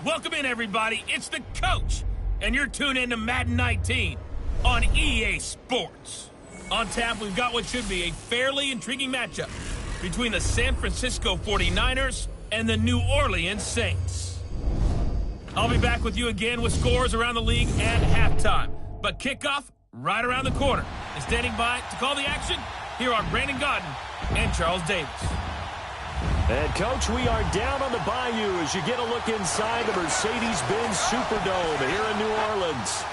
Welcome in, everybody. It's the coach, and you're tuned in to Madden 19 on EA Sports. On tap, we've got what should be a fairly intriguing matchup between the San Francisco 49ers and the New Orleans Saints. I'll be back with you again with scores around the league at halftime. But kickoff right around the corner. And standing by to call the action, here are Brandon Godden and Charles Davis. And, Coach, we are down on the Bayou as you get a look inside the Mercedes-Benz Superdome here in New Orleans.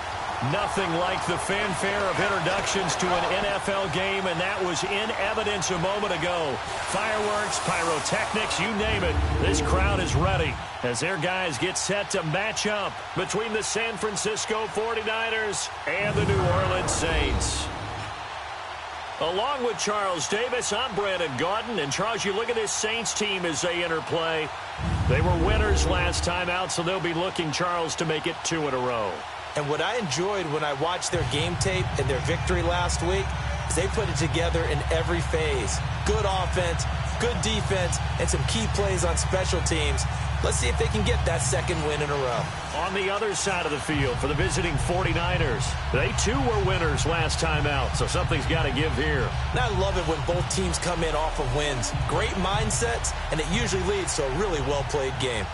Nothing like the fanfare of introductions to an NFL game, and that was in evidence a moment ago. Fireworks, pyrotechnics, you name it. This crowd is ready as their guys get set to match up between the San Francisco 49ers and the New Orleans Saints. Along with Charles Davis, I'm Brandon Godden. And, Charles, you look at this Saints team as they interplay. They were winners last time out, so they'll be looking, Charles, to make it 2 in a row. And what I enjoyed when I watched their game tape and their victory last week is they put it together in every phase. Good offense, good defense, and some key plays on special teams. Let's see if they can get that second win in a row. On the other side of the field for the visiting 49ers, they too were winners last time out, so something's got to give here. And I love it when both teams come in off of wins. Great mindsets, and it usually leads to a really well-played game.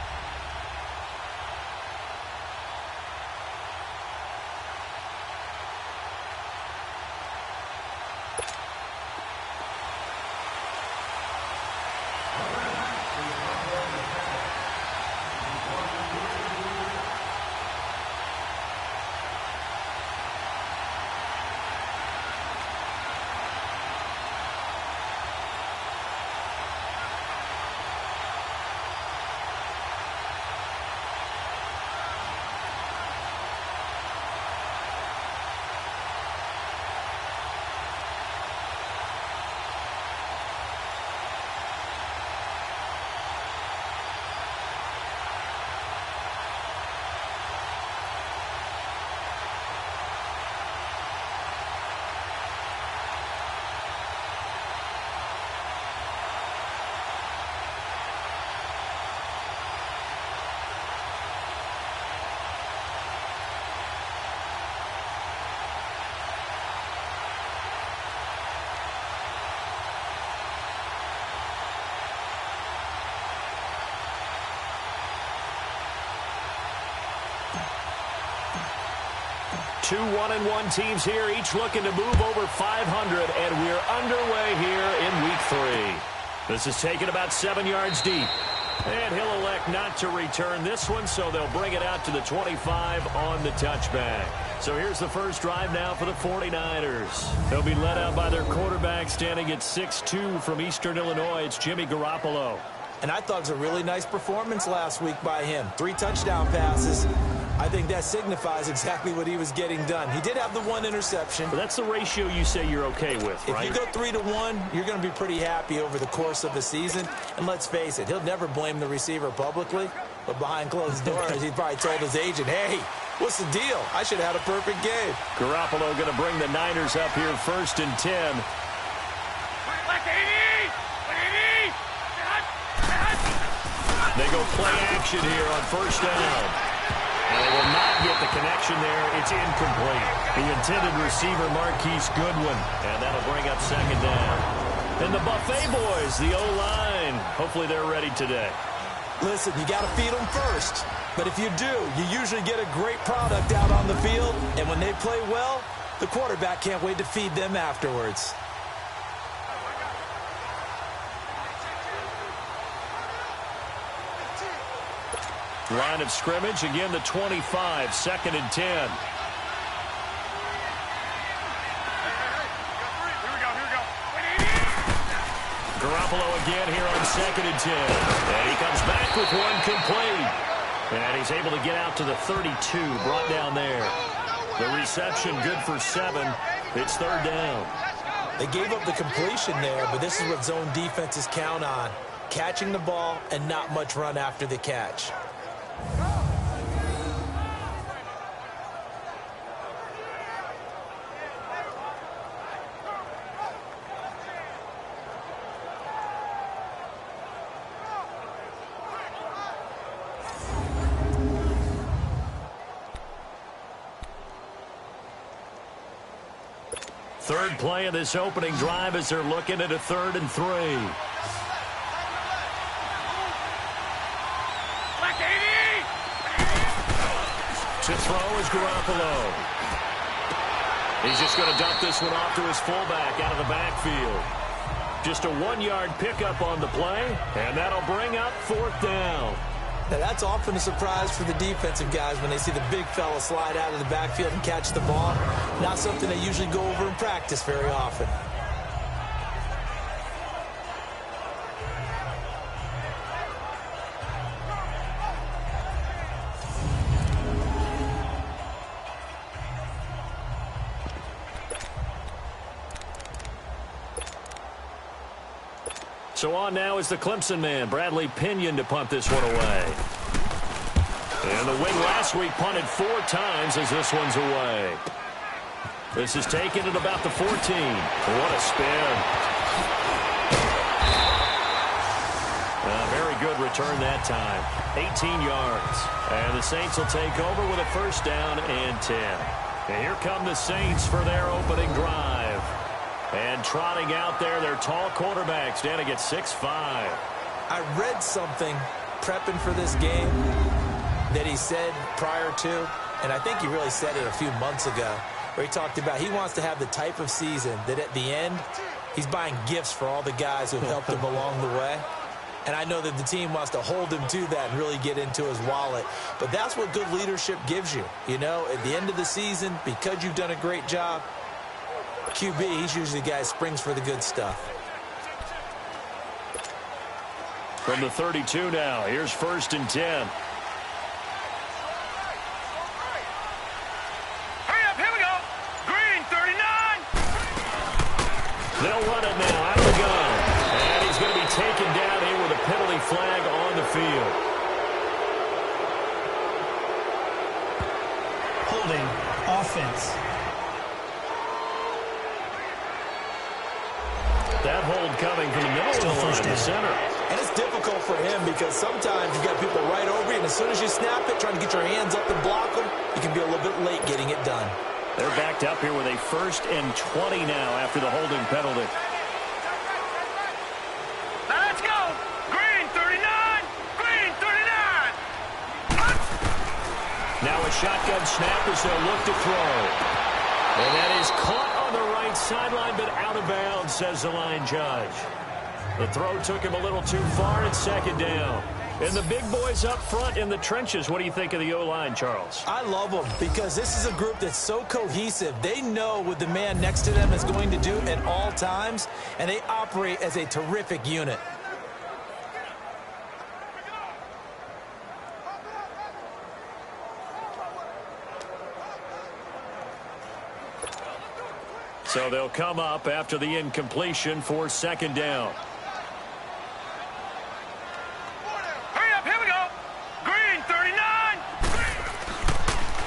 Two 1-1 teams here, each looking to move over 500, and we're underway here in Week 3. This is taken about 7 yards deep. And he'll elect not to return this one, so they'll bring it out to the 25 on the touchback. So here's the first drive now for the 49ers. They'll be led out by their quarterback standing at 6'2" from Eastern Illinois. It's Jimmy Garoppolo. And I thought it was a really nice performance last week by him. 3 touchdown passes. I think that signifies exactly what he was getting done. He did have the 1 interception. But that's the ratio you say you're okay with, right? If you go 3-1, you're going to be pretty happy over the course of the season. And let's face it, he'll never blame the receiver publicly. But behind closed doors, he probably told his agent, hey, what's the deal? I should have had a perfect game. Garoppolo going to bring the Niners up here 1st and 10. They go play action here on 1st down. And they will not get the connection there. It's incomplete. The intended receiver, Marquise Goodwin. And that'll bring up 2nd down. And the Buffet boys, the O-line. Hopefully they're ready today. Listen, you got to feed them first. But if you do, you usually get a great product out on the field. And when they play well, the quarterback can't wait to feed them afterwards. Line of scrimmage, again the 25, 2nd and 10. Garoppolo again here on 2nd and 10. And he comes back with 1 complete. And he's able to get out to the 32, brought down there. The reception good for 7. It's 3rd down. They gave up the completion there, but this is what zone defenses count on. Catching the ball and not much run after the catch. Third play of this opening drive as they're looking at a 3rd and 3. To throw is Garoppolo. He's just going to dump this one off to his fullback out of the backfield. Just a 1-yard pickup on the play, and that'll bring up 4th down. Now, that's often a surprise for the defensive guys when they see the big fella slide out of the backfield and catch the ball. Not something they usually go over in practice very often. So on now is the Clemson man, Bradley Pinion, to punt this one away. And the wing last week punted 4 times as this one's away. This is taken at about the 14. What a spin. A very good return that time. 18 yards. And the Saints will take over with a 1st down and 10. And here come the Saints for their opening drive. And trotting out there, their tall quarterback standing at 6'5". I read something prepping for this game that he said prior to, and I think he really said it a few months ago, where he talked about he wants to have the type of season that at the end, he's buying gifts for all the guys who have helped him along the way. And I know that the team wants to hold him to that and really get into his wallet. But that's what good leadership gives you. You know, at the end of the season, because you've done a great job, QB, he's usually the guy who springs for the good stuff. From the 32 now, here's 1st and 10. Hurry up, here we go. Green, 39. They'll run it now out of the gun. And he's going to be taken down here with a penalty flag on the field. Holding offense. That hold coming from the middle of the line to the center. And it's difficult for him because sometimes you've got people right over you, and as soon as you snap it, trying to get your hands up and block them, you can be a little bit late getting it done. They're backed up here with a 1st and 20 now after the holding penalty. Let's go. Green, 39. Green, 39. Now a shotgun snap as they'll look to throw. And that is caught on the right sideline, but out of bounds, says the line judge. The throw took him a little too far. It's 2nd down. And the big boys up front in the trenches. What do you think of the O-line, Charles? I love them because this is a group that's so cohesive. They know what the man next to them is going to do at all times, and they operate as a terrific unit. So they'll come up after the incompletion for 2nd down. Hurry up, here we go. Green, 39.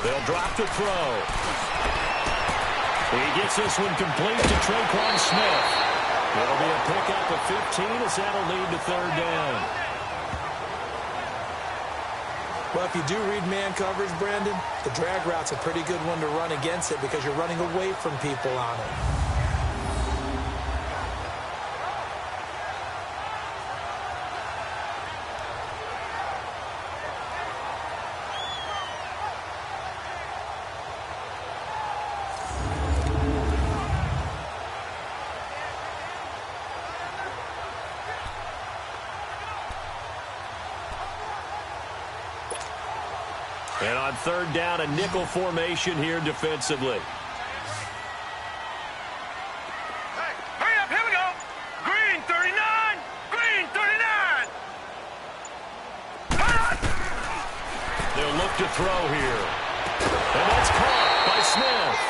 They'll drop the throw. He gets this one complete to Traquan Smith. It'll be a pickup of 15 as that'll lead to 3rd down. Well, if you do read man coverage, Brandon, the drag route's a pretty good one to run against it because you're running away from people on it. And on 3rd down, a nickel formation here defensively. Hey, hurry up, here we go. Green, 39. Green, 39. They'll look to throw here. And that's caught by Smith.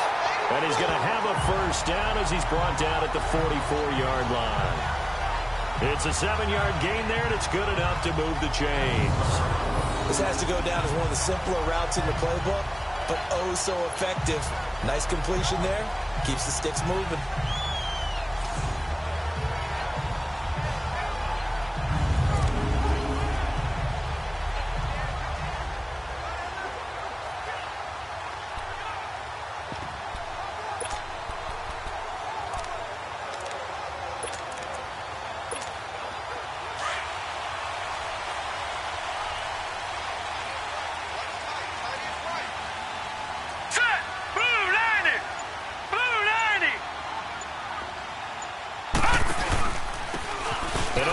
And he's going to have a 1st down as he's brought down at the 44-yard line. It's a 7-yard gain there, and it's good enough to move the chains. This has to go down as one of the simpler routes in the playbook, but oh so effective. Nice completion there. Keeps the sticks moving.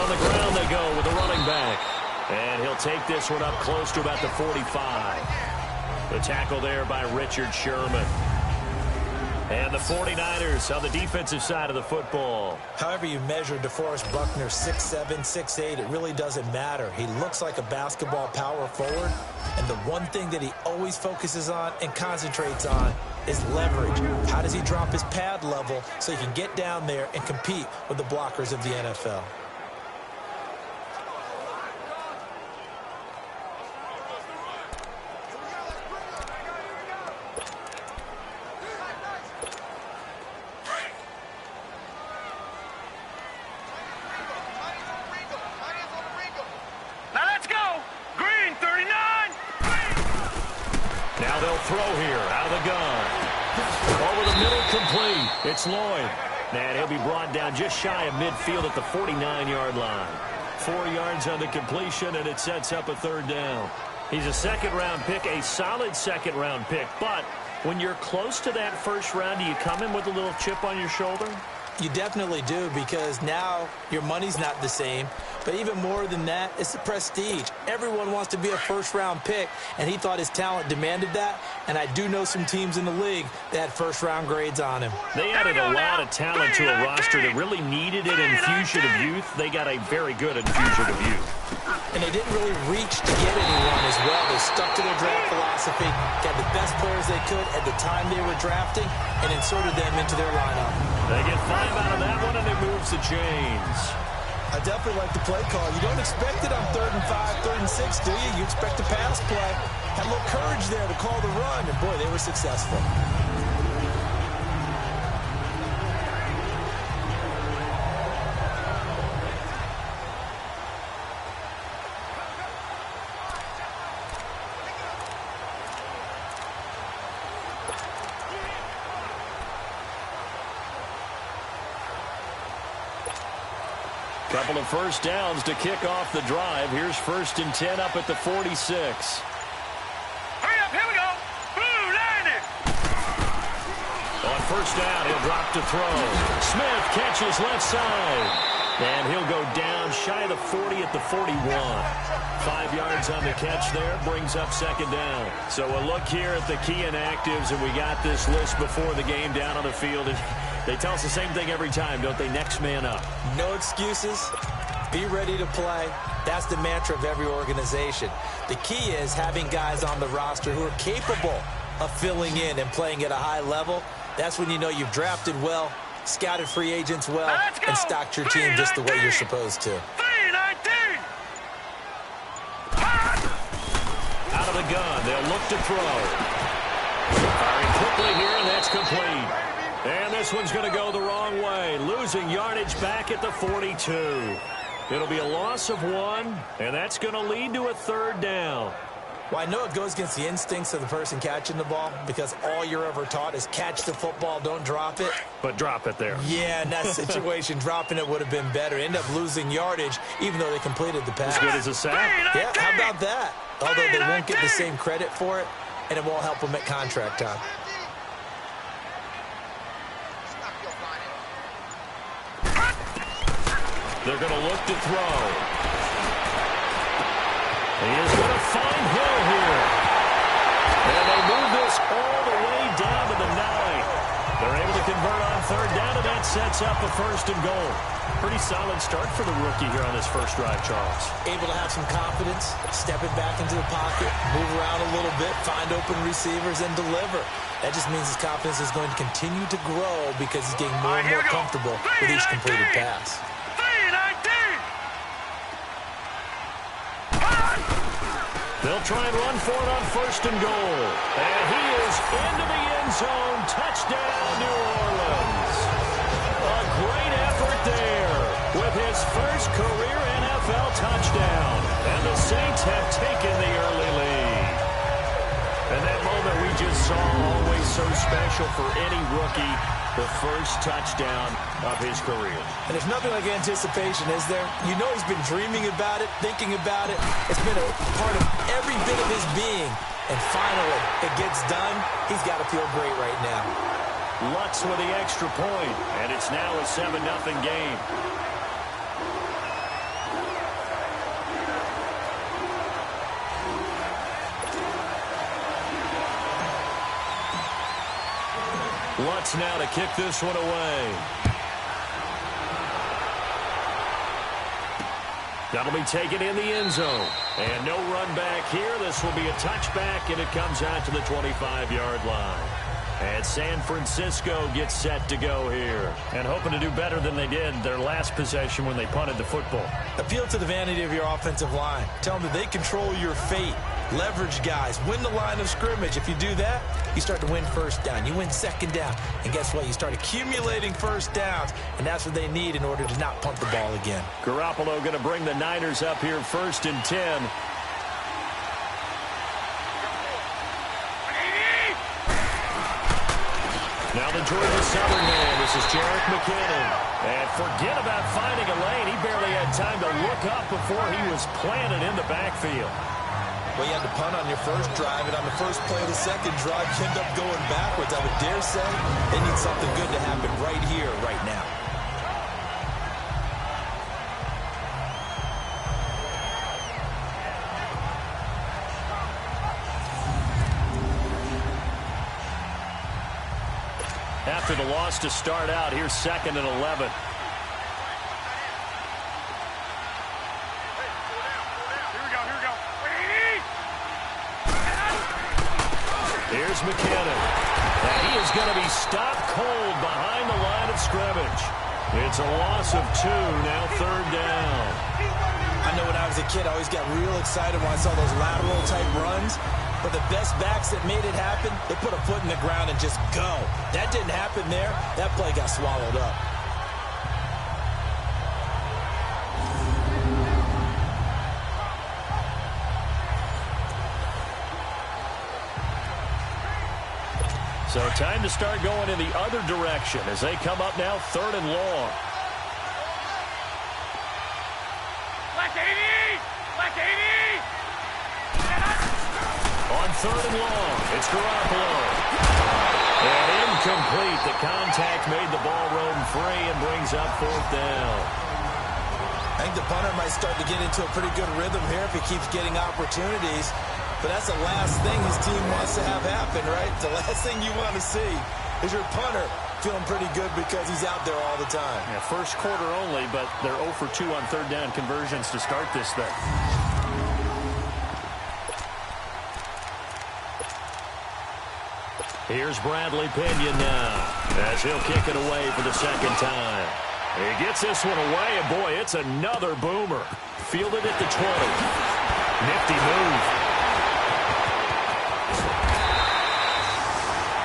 on the ground they go with the running back. And he'll take this one up close to about the 45. The tackle there by Richard Sherman. And the 49ers on the defensive side of the football. However you measure DeForest Buckner, 6'7", 6'8", it really doesn't matter. He looks like a basketball power forward. And the one thing that he always focuses on and concentrates on is leverage. How does he drop his pad level so he can get down there and compete with the blockers of the NFL? Throw here out of the gun. Over the middle, complete. It's Lloyd. And he'll be brought down just shy of midfield at the 49-yard line. 4 yards on the completion, and it sets up a third down. He's a second-round pick, a solid second-round pick. But when you're close to that first round, do you come in with a little chip on your shoulder? You definitely do, because now your money's not the same. But even more than that, it's the prestige. Everyone wants to be a first-round pick, and he thought his talent demanded that. And I do know some teams in the league that had first-round grades on him. They added a lot of talent to a roster that really needed an infusion of youth. They got a very good infusion of youth. And they didn't really reach to get anyone as well. They stuck to their draft philosophy, got the best players they could at the time they were drafting, and inserted them into their lineup. They get 5 out of that one, and it moves the chains. I definitely like the play call. You don't expect it on 3rd and 5, 3rd and 6, do you? You expect a pass play. Had a little courage there to call the run, and boy, they were successful. Couple of first downs to kick off the drive. Here's 1st and 10 up at the 46. Hurry up, here we go. Blue, line it. On first down, he'll drop to throw. Smith catches left side. And he'll go down shy of the 40 at the 41. 5 yards on the catch there, brings up 2nd down. So a look here at the key inactives, and we got this list before the game down on the field. And they tell us the same thing every time, don't they? Next man up. No excuses. Be ready to play. That's the mantra of every organization. The key is having guys on the roster who are capable of filling in and playing at a high level. That's when you know you've drafted well, scouted free agents well, and stocked your team just the way you're supposed to. Out of the gun, they'll look to throw. Firing quickly here, and that's complete. And this one's going to go the wrong way, losing yardage back at the 42. It'll be a loss of 1, and that's going to lead to a 3rd down. Well, I know it goes against the instincts of the person catching the ball, because all you're ever taught is catch the football, don't drop it. But drop it there. Yeah, in that situation, dropping it would have been better. End up losing yardage, even though they completed the pass. As good as a sack. Yeah, how about that? Although they won't get the same credit for it, and it won't help them at contract time. They're going to look to throw. He is going to find Hill here. And they move this all the way down to the 9. They're able to convert on 3rd down, and that sets up a 1st and goal. Pretty solid start for the rookie here on his first drive, Charles. Able to have some confidence, stepping back into the pocket, move around a little bit, find open receivers, and deliver. That just means his confidence is going to continue to grow because he's getting more and more comfortable with each completed pass. They'll try and run for it on 1st and goal. And he is into the end zone. Touchdown, New Orleans. A great effort there with his first career NFL touchdown. And the Saints have taken the early lead. And that moment we just saw, always so special for any rookie, the first touchdown of his career. And there's nothing like anticipation, is there? You know he's been dreaming about it, thinking about it. It's been a part of every bit of his being. And finally, it gets done. He's got to feel great right now. Lutz with the extra point, and it's now a 7-0 game. Lutz now to kick this one away. That'll be taken in the end zone. And no run back here. This will be a touchback, and it comes out to the 25-yard line. And San Francisco gets set to go here. And hoping to do better than they did their last possession when they punted the football. Appeal to the vanity of your offensive line. Tell them that they control your fate. Leverage guys. Win the line of scrimmage. If you do that, you start to win first down. You win second down. And guess what? You start accumulating first downs. And that's what they need in order to not punt the ball again. Garoppolo going to bring the Niners up here 1st and 10. Now the Georgia Southern man, this is Jerick McKinnon. And forget about finding a lane. He barely had time to look up before he was planted in the backfield. Well, you had to punt on your first drive, and on the first play of the second drive, you end up going backwards. I would dare say they need something good to happen right here, right now. After the loss to start out, here's 2nd and 11. Here's McKinnon. And he is going to be stopped cold behind the line of scrimmage. It's a loss of 2, now 3rd down. I know when I was a kid, I always got real excited when I saw those lateral-type runs. But the best backs that made it happen, they put a foot in the ground and just go. That didn't happen there. That play got swallowed up. So time to start going in the other direction as they come up now 3rd and long. On 3rd and long, it's Garoppolo. And incomplete. The contact made the ball roam free and brings up 4th down. I think the punter might start to get into a pretty good rhythm here if he keeps getting opportunities. But that's the last thing his team wants to have happen, right? The last thing you want to see is your punter feeling pretty good because he's out there all the time. Yeah, first quarter only, but they're 0 for 2 on 3rd down conversions to start this thing. Here's Bradley Pinion now as he'll kick it away for the 2nd time. He gets this one away, and boy, it's another boomer. Fielded at the 20. Nifty move.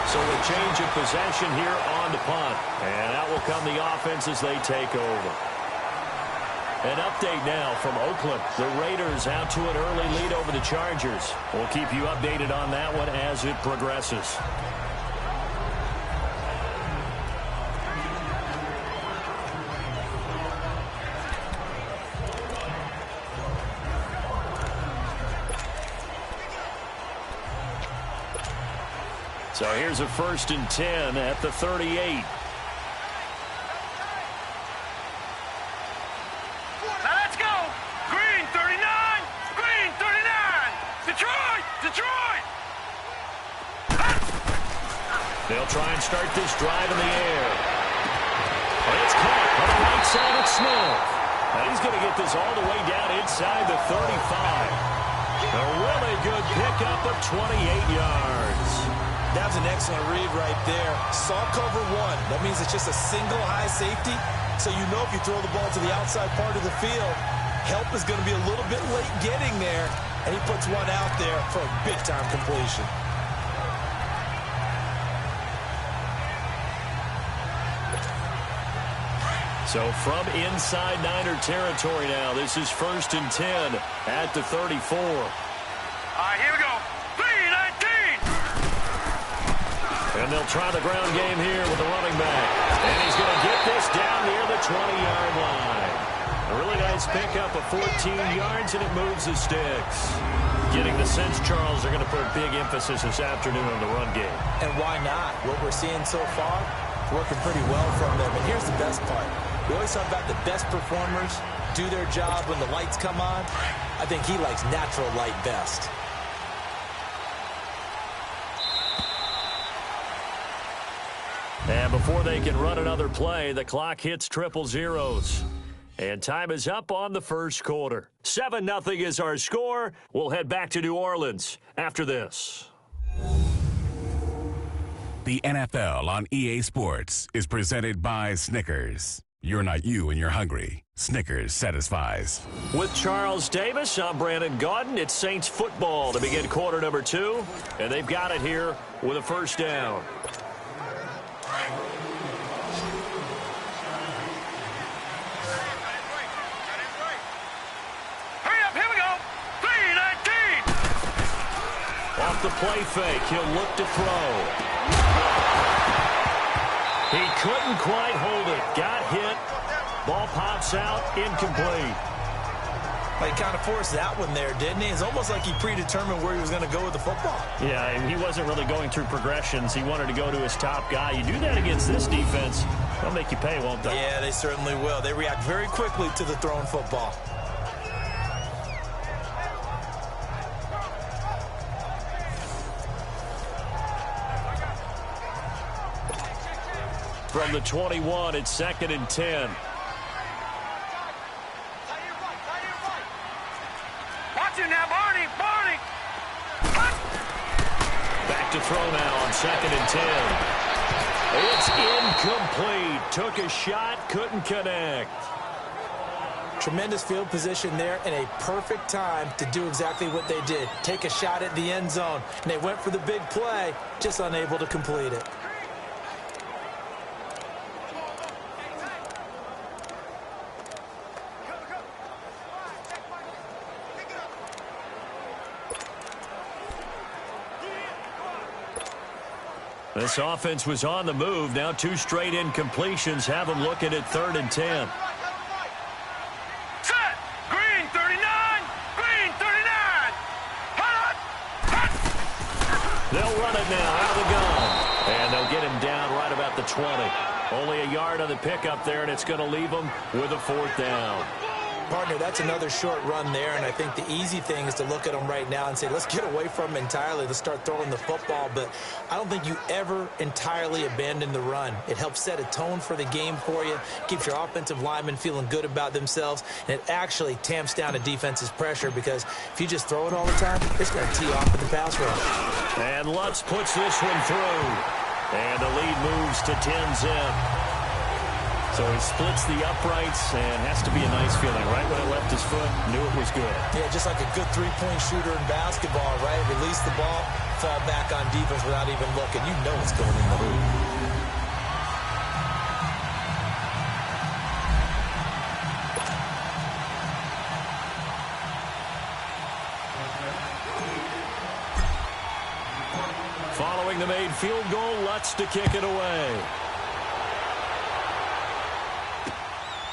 So a change of possession here on the punt. And out will come the offense as they take over. An update now from Oakland. The Raiders out to an early lead over the Chargers. We'll keep you updated on that one as it progresses. So here's a 1st and 10 at the 38. Now let's go. Green 39. Green 39. Detroit. Detroit. They'll try and start this drive in the air. And it's caught on the right side of Smith. Now he's going to get this all the way down inside the 35. A really good pickup of 28 yards. That was an excellent read right there. Saw cover 1. That means it's just a single high safety. So you know if you throw the ball to the outside part of the field, help is going to be a little bit late getting there. And he puts one out there for a big-time completion. So from inside Niner territory now, this is 1st and 10 at the 34. All right, here we go. 3-19. And they'll try the ground game here with the running back. And he's going to get this down near the 20-yard line. A really nice pickup of 14 yards, and it moves the sticks. Getting the sense, Charles, they're going to put a big emphasis this afternoon on the run game. And why not? What we're seeing so far, working pretty well from them. And here's the best part. We always talk about the best performers do their job when the lights come on. I think he likes natural light best. And before they can run another play, the clock hits triple zeros. And time is up on the first quarter. 7-0 is our score. We'll head back to New Orleans after this. The NFL on EA Sports is presented by Snickers. You're not you when you're hungry. Snickers satisfies. With Charles Davis, I'm Brandon Gaudin. It's Saints football to begin quarter number 2. And they've got it here with a first down. Off the play fake, he'll look to throw. He couldn't quite hold it. Got hit. Ball pops out, incomplete. He kind of forced that one there, didn't he? It's almost like he predetermined where he was going to go with the football. Yeah, and he wasn't really going through progressions. He wanted to go to his top guy. You do that against this defense, they'll make you pay, won't they? Yeah, they certainly will. They react very quickly to the thrown football. From the 21, it's 2nd and 10. Watch it now, Barney! Back to throw now on 2nd and 10. It's incomplete. Took a shot, couldn't connect. Tremendous field position there and a perfect time to do exactly what they did. Take a shot at the end zone. And they went for the big play, just unable to complete it. This offense was on the move. Now 2 straight incompletions have them looking at 3rd and 10. Set! Green 39! Green 39! Hot! They'll run it now out of the gun. And they'll get him down right about the 20. Only a yard on the pickup there, and it's going to leave them with a 4th down. Partner, that's another short run there, and I think the easy thing is to look at them right now and say, let's get away from them entirely. Let's start throwing the football, but I don't think you ever entirely abandon the run. It helps set a tone for the game for you, keeps your offensive linemen feeling good about themselves, and it actually tamps down a defense's pressure because if you just throw it all the time, it's going to tee off with the pass rush. And Lutz puts this one through, and the lead moves to 10-zip. So he splits the uprights and has to be a nice feeling. Right when it left his foot, knew it was good. Yeah, just like a good three-point shooter in basketball, right? Release the ball, fall back on defense without even looking. You know it's going in the hoop. Following the made field goal, Lutz to kick it away.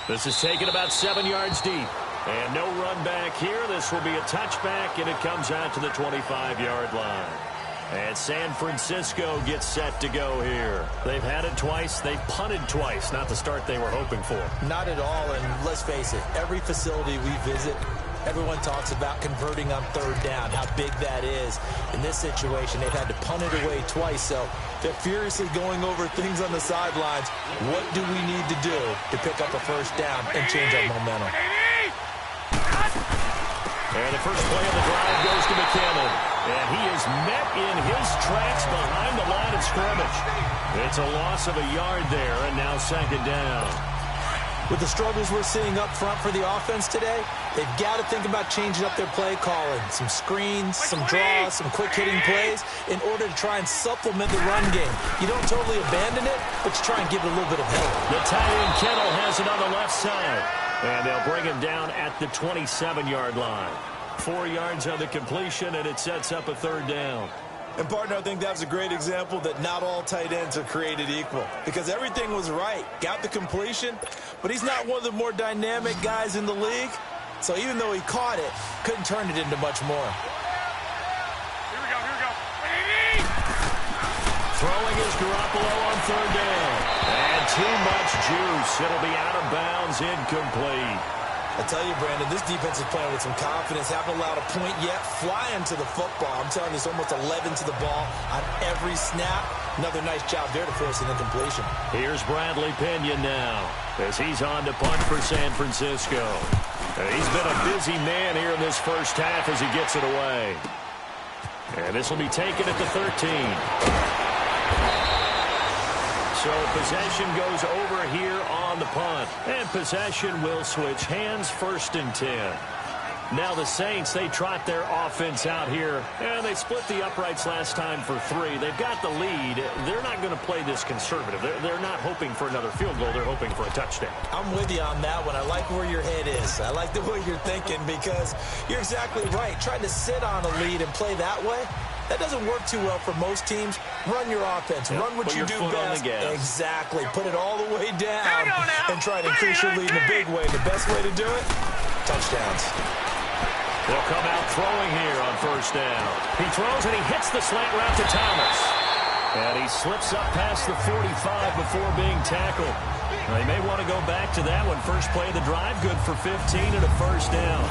This is taken about 7 yards deep. And no run back here. This will be a touchback, and it comes out to the 25-yard line. And San Francisco gets set to go here. They've had it twice. They've punted twice. Not the start they were hoping for. Not at all, and let's face it, every facility we visit, everyone talks about converting on 3rd down, how big that is. In this situation, they've had to punt it away twice, so they're furiously going over things on the sidelines. What do we need to do to pick up a 1st down and change our momentum? And the first play of the drive goes to McKinnon. And he is met in his tracks behind the line of scrimmage. It's a loss of a yard there, and now 2nd down. With the struggles we're seeing up front for the offense today, they've got to think about changing up their play calling. Some screens, some draws, some quick-hitting plays in order to try and supplement the run game. You don't totally abandon it, but you try and give it a little bit of help. The tight end Kittle has it on the left side. And they'll bring him down at the 27-yard line. 4 yards on the completion, and it sets up a 3rd down. And, partner, I think that was a great example that not all tight ends are created equal because everything was right. Got the completion, but he's not one of the more dynamic guys in the league. So even though he caught it, couldn't turn it into much more. Here we go. Throwing is Garoppolo on 3rd down. And too much juice. It'll be out of bounds, incomplete. I tell you, Brandon, this defense is playing with some confidence. Haven't allowed a point yet. Flying to the football. I'm telling you, it's almost 11 to the ball on every snap. Another nice job there to force an incompletion. Here's Bradley Pinion now as he's on to punt for San Francisco. He's been a busy man here in this first half as he gets it away. And this will be taken at the 13. So possession goes over here on the punt. And possession will switch hands, 1st and 10. Now the Saints, they trot their offense out here, and they split the uprights last time for 3. They've got the lead. They're not going to play this conservative. They're not hoping for another field goal. They're hoping for a touchdown. I'm with you on that one. I like where your head is. I like the way you're thinking because you're exactly right. Trying to sit on a lead and play that way, that doesn't work too well for most teams. Run your offense. Yep. Run what you do best. Exactly. Put it all the way down and try to increase your lead in a big way. The best way to do it, touchdowns. They'll come out throwing here on 1st down. He throws and he hits the slant route to Thomas. And he slips up past the 45 before being tackled. They may want to go back to that one. First play of the drive, good for 15 and a 1st down.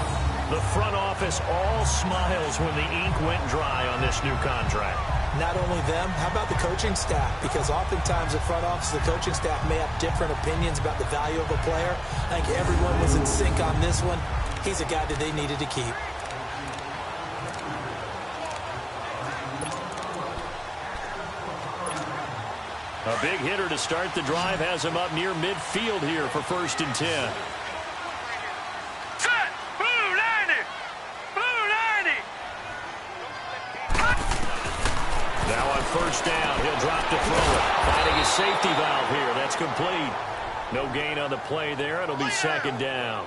The front office all smiles when the ink went dry on this new contract. Not only them, how about the coaching staff? Because oftentimes the front office, the coaching staff may have different opinions about the value of a player. I think everyone was in sync on this one. He's a guy that they needed to keep. A big hitter to start the drive has him up near midfield here for 1st and 10. Set! Blue 90! Blue 90! Now on 1st down, he'll drop to throw it. Finding his safety valve here. That's complete. No gain on the play there. It'll be 2nd down.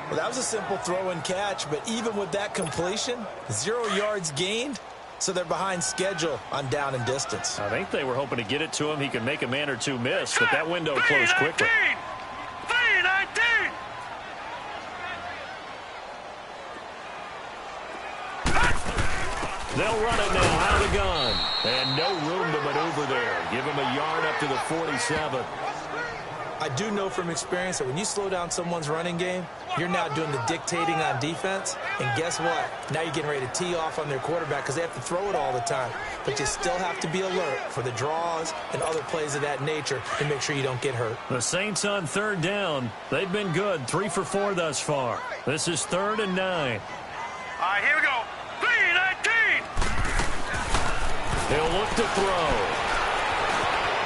Well, that was a simple throw and catch, but even with that completion, 0 yards gained, so they're behind schedule on down and distance. I think they were hoping to get it to him. He could make a man or two miss, but that window closed quickly. 319! They'll run it now out of the gun. And no room to maneuver there. Give him a yard up to the 47. I do know from experience that when you slow down someone's running game, you're now doing the dictating on defense. And guess what? Now you're getting ready to tee off on their quarterback because they have to throw it all the time. But you still have to be alert for the draws and other plays of that nature to make sure you don't get hurt. The Saints on 3rd down. They've been good. 3 for 4 thus far. This is 3rd and 9. All right, here we go. 319! He'll look to throw.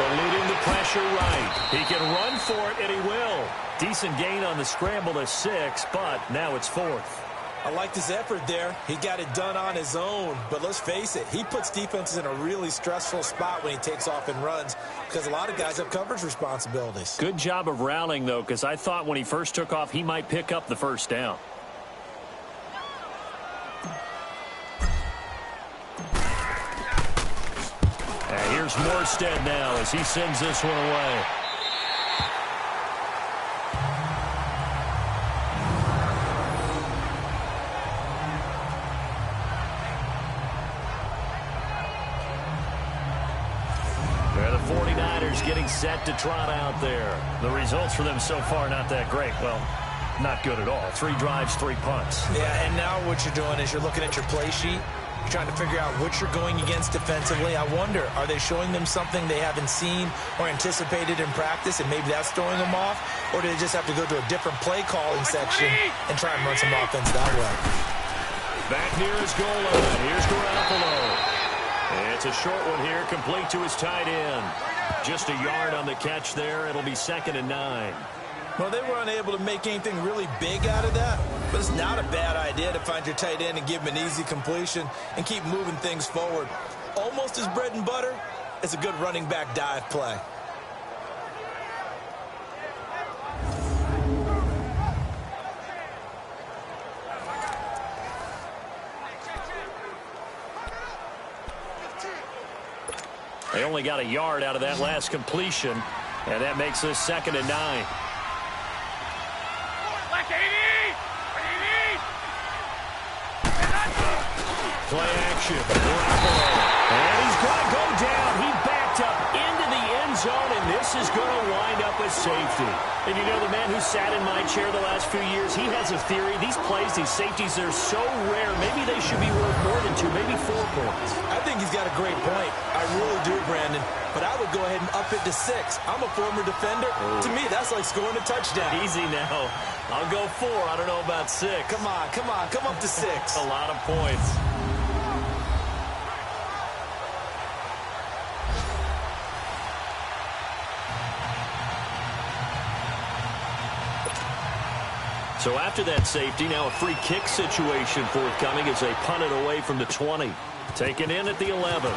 Eluding the pressure right. He can run for it, and he will. Decent gain on the scramble to 6, but now it's 4th. I liked his effort there. He got it done on his own. But let's face it, he puts defenses in a really stressful spot when he takes off and runs because a lot of guys have coverage responsibilities. Good job of rallying, though, because I thought when he first took off, he might pick up the 1st down. And here's Morstead now as he sends this one away. The 49ers getting set to trot out there. The results for them so far not that great. Well, not good at all. 3 drives, 3 punts. Yeah, and now what you're doing is you're looking at your play sheet. You're trying to figure out what you're going against defensively. I wonder, are they showing them something they haven't seen or anticipated in practice, and maybe that's throwing them off? Or do they just have to go to a different play calling section and try and run some offense that way? Back near his goal line. Here's Garoppolo. It's a short one here, complete to his tight end. Just a yard on the catch there. It'll be 2nd and 9. Well, they were unable to make anything really big out of that, but it's not a bad idea to find your tight end and give him an easy completion and keep moving things forward. Almost as bread and butter as a good running back dive play. They only got a yard out of that last completion, and that makes this 2nd and 9. Play action. And he's going to go down. He backed up into the end zone, and this is going to wind up a safety. And you know, the man who sat in my chair the last few years, he has a theory. These plays, these safeties, they're so rare. Maybe they should be worth more than 2, maybe 4 points. I think he's got a great point. I really do, Brandon. But I would go ahead and up it to 6. I'm a former defender. To me, that's like scoring a touchdown. Easy now. I'll go 4. I don't know about 6. Come on. Come up to 6. A lot of points. So after that safety, now a free kick situation forthcoming as they punt it away from the 20. Taken in at the 11.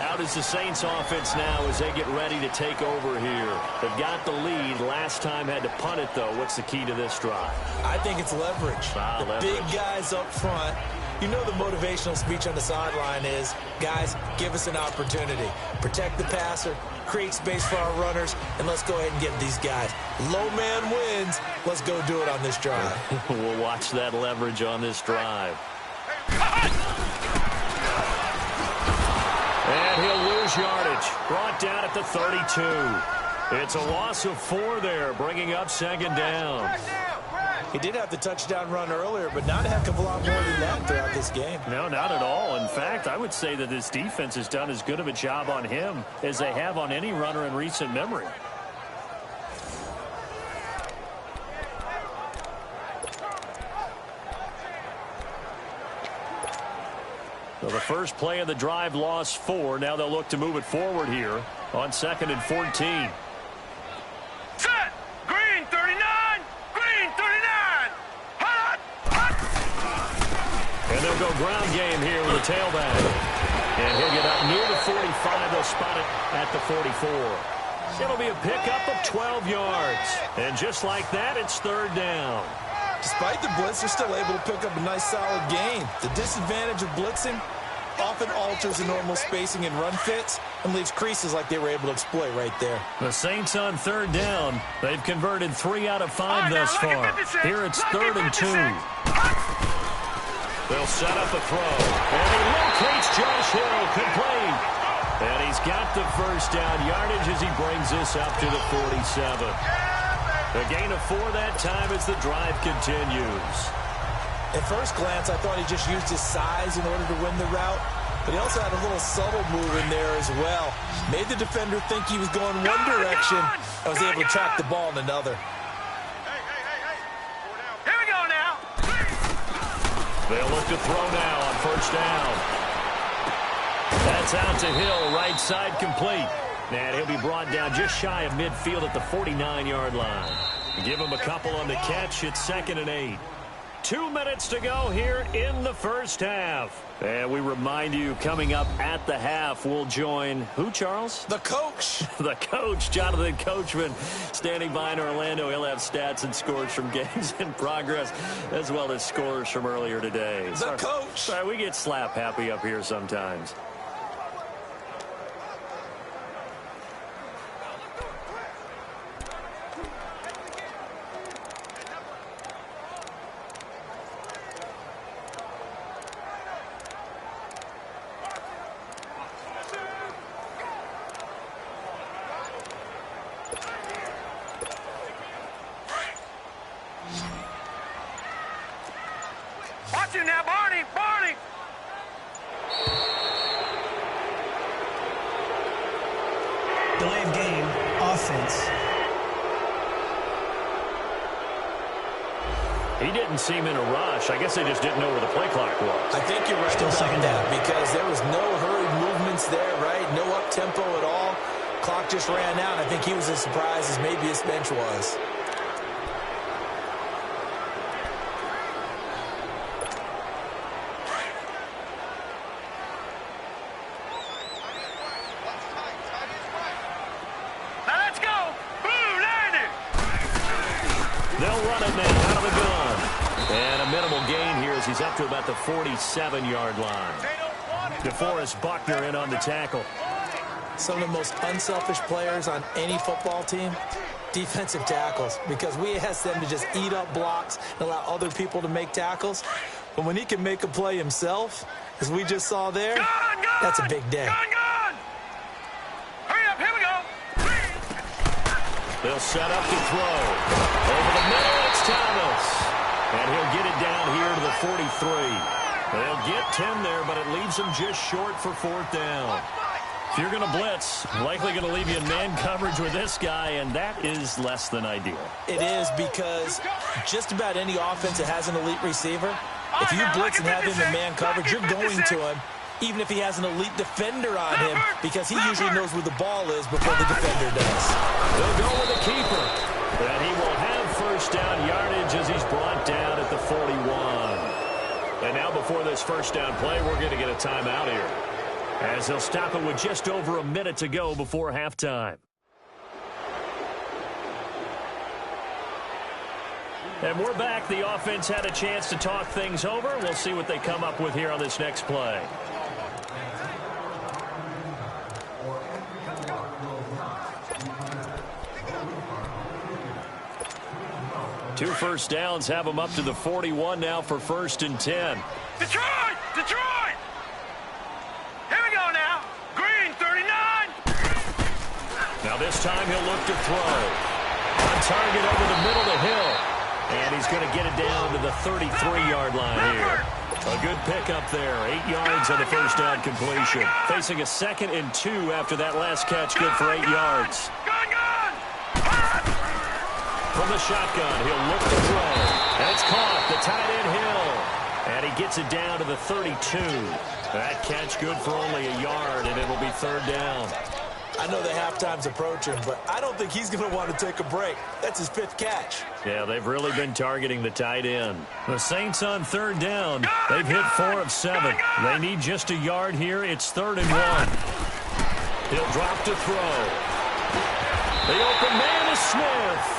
Out is the Saints offense now as they get ready to take over here. They've got the lead. Last time had to punt it, though. What's the key to this drive? I think it's leverage. Leverage. Big guys up front. You know the motivational speech on the sideline is, guys, give us an opportunity. Protect the passer, create space for our runners, and let's go ahead and get these guys. Low man wins. Let's go do it on this drive. We'll watch that leverage on this drive. And he'll lose yardage. Brought down at the 32. It's a loss of 4 there, bringing up 2nd down. He did have the touchdown run earlier, but not a heck of a lot more than that throughout this game. No, not at all. In fact, I would say that this defense has done as good of a job on him as they have on any runner in recent memory. So the first play of the drive lost 4. Now they'll look to move it forward here on 2nd and 14. Set! Green 39! Green 39! Hot! Hot! And they'll go ground game here with a tailback. And he'll get up near the 45. They'll spot it at the 44. It'll be a pickup of 12 yards. And just like that, it's 3rd down. Despite the blitz, they're still able to pick up a nice solid gain. The disadvantage of blitzing often alters the normal spacing and run fits and leaves creases like they were able to exploit right there. The Saints on 3rd down. They've converted 3 out of 5 thus far. Here it's 3rd and 2. They'll set up a throw. And he locates Josh Hill, complete. And he's got the first down yardage as he brings this up to the 47. A gain of 4 that time as the drive continues. At first glance, I thought he just used his size in order to win the route, but he also had a little subtle move in there as well. Made the defender think he was going one direction and was able to track the ball in another. Here we go now. They'll look to throw now on 1st down. That's out to Hill, right side complete. And he'll be brought down just shy of midfield at the 49-yard line. Give him a couple on the catch. It's 2nd and 8. 2 minutes to go here in the first half. And we remind you, coming up at the half, we'll join who, Charles? The coach. The coach, Jonathan Coachman, standing by in Orlando. He'll have stats and scores from games in progress, as well as scores from earlier today. The coach. Sorry, we get slap happy up here sometimes. Watch him now, Barney! Barney! Delay of game, offense. He didn't seem in a rush. I guess they just didn't know where the play clock was. I think you're right Still about 2nd that down. because there was no hurried movements there, right? No up-tempo at all. Clock just ran out. I think he was as surprised as maybe his bench was. Now let's go! Blue landed! They'll run it now out of the gun. And a minimal gain here as he's up to about the 47-yard line. DeForest Buckner in on the tackle. Some of the most unselfish players on any football team Defensive tackles, because we ask them to just eat up blocks and allow other people to make tackles. But when he can make a play himself, as we just saw there, that's a big day. Hurry up, here we go. They'll set up to throw. Over the middle, it's Thomas. And he'll get it down here to the 43. They'll get 10 there, but it leaves them just short for 4th down. If you're going to blitz, likely going to leave you in man coverage with this guy, and that is less than ideal. It is, because just about any offense that has an elite receiver, if you blitz and have him in man coverage, you're going to him, even if he has an elite defender on him, because he usually knows where the ball is before the defender does. They'll go with the keeper, and he will have 1st down yardage as he's brought down at the 41. And now before this 1st down play, we're going to get a timeout here, as they'll stop it with just over a minute to go before halftime. And we're back. The offense had a chance to talk things over. We'll see what they come up with here on this next play. Two 1st downs have them up to the 41 now for 1st and 10. Detroit! Detroit! Here we go now. Green, 39. Now this time he'll look to throw. On target over the middle to Hill. And he's going to get it down to the 33-yard line here. A good pickup there. 8 yards on the 1st down completion. Facing a 2nd and 2 after that last catch. Good for 8 yards. From the shotgun, he'll look to throw. And it's caught. The tight end Hill. And he gets it down to the 32. That catch good for only a yard, and it'll be 3rd down. I know the halftime's approaching, but I don't think he's going to want to take a break. That's his 5th catch. Yeah, they've really been targeting the tight end. The Saints on 3rd down. They've hit 4 of 7. They need just a yard here. It's 3rd and 1. He'll drop to throw. The open man is Smith.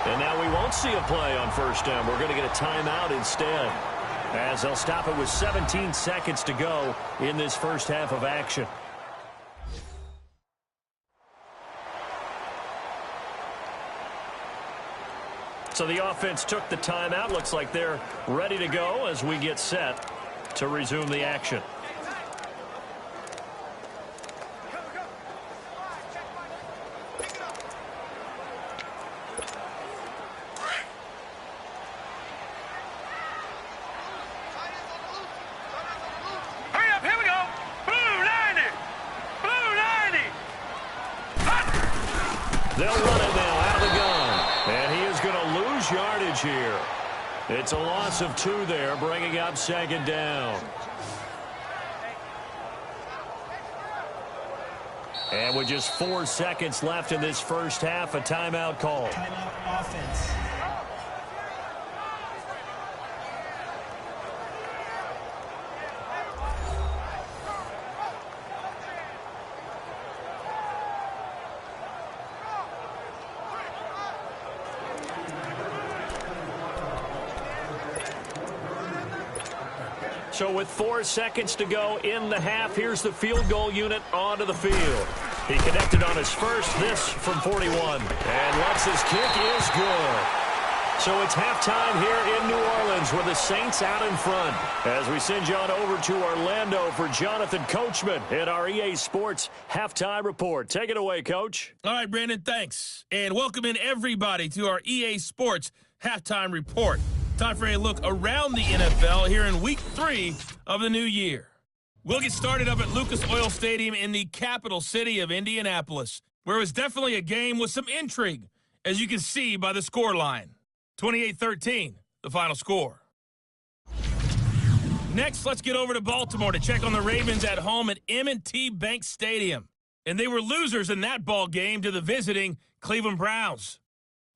And now we won't see a play on 1st down. We're going to get a timeout instead, as they'll stop it with 17 seconds to go in this 1st half of action. So the offense took the timeout. Looks like they're ready to go as we get set to resume the action. Hurry up, here we go. Blue 90. Blue 90. They'll run it now out of the gun. And he is going to lose yardage here. It's a loss of 2 there, bringing up 2nd down. And with just 4 seconds left in this 1st half, a timeout call. Timeout offense. So with 4 seconds to go in the half, here's the field goal unit onto the field. He connected on his first, this from 41. And Lutz's kick is good. So it's halftime here in New Orleans with the Saints out in front. As we send you on over to Orlando for Jonathan Coachman in our EA Sports Halftime Report. Take it away, Coach. All right, Brandon, thanks. And welcome in everybody to our EA Sports Halftime Report. Time for a look around the NFL here in Week 3 of the new year. We'll get started up at Lucas Oil Stadium in the capital city of Indianapolis, where it was definitely a game with some intrigue, as you can see by the scoreline. 28-13, the final score. Next, let's get over to Baltimore to check on the Ravens at home at M&T Bank Stadium. And they were losers in that ball game to the visiting Cleveland Browns.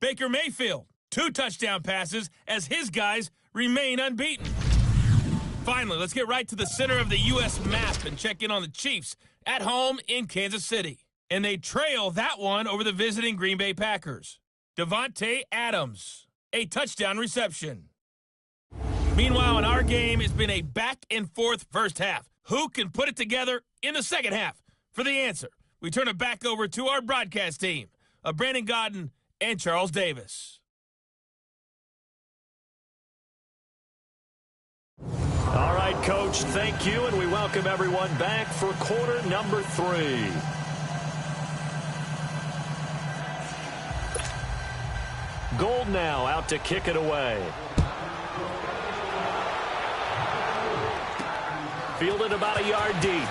Baker Mayfield, 2 touchdown passes as his guys remain unbeaten. Finally, let's get right to the center of the U.S. map and check in on the Chiefs at home in Kansas City. And they trail that one over the visiting Green Bay Packers. Devontae Adams, a touchdown reception. Meanwhile, in our game, it's been a back-and-forth first half. Who can put it together in the second half? For the answer, we turn it back over to our broadcast team. of Brandon Godden and Charles Davis. All right, Coach, thank you, and we welcome everyone back for quarter number 3. Gold now out to kick it away. Fielded about a yard deep.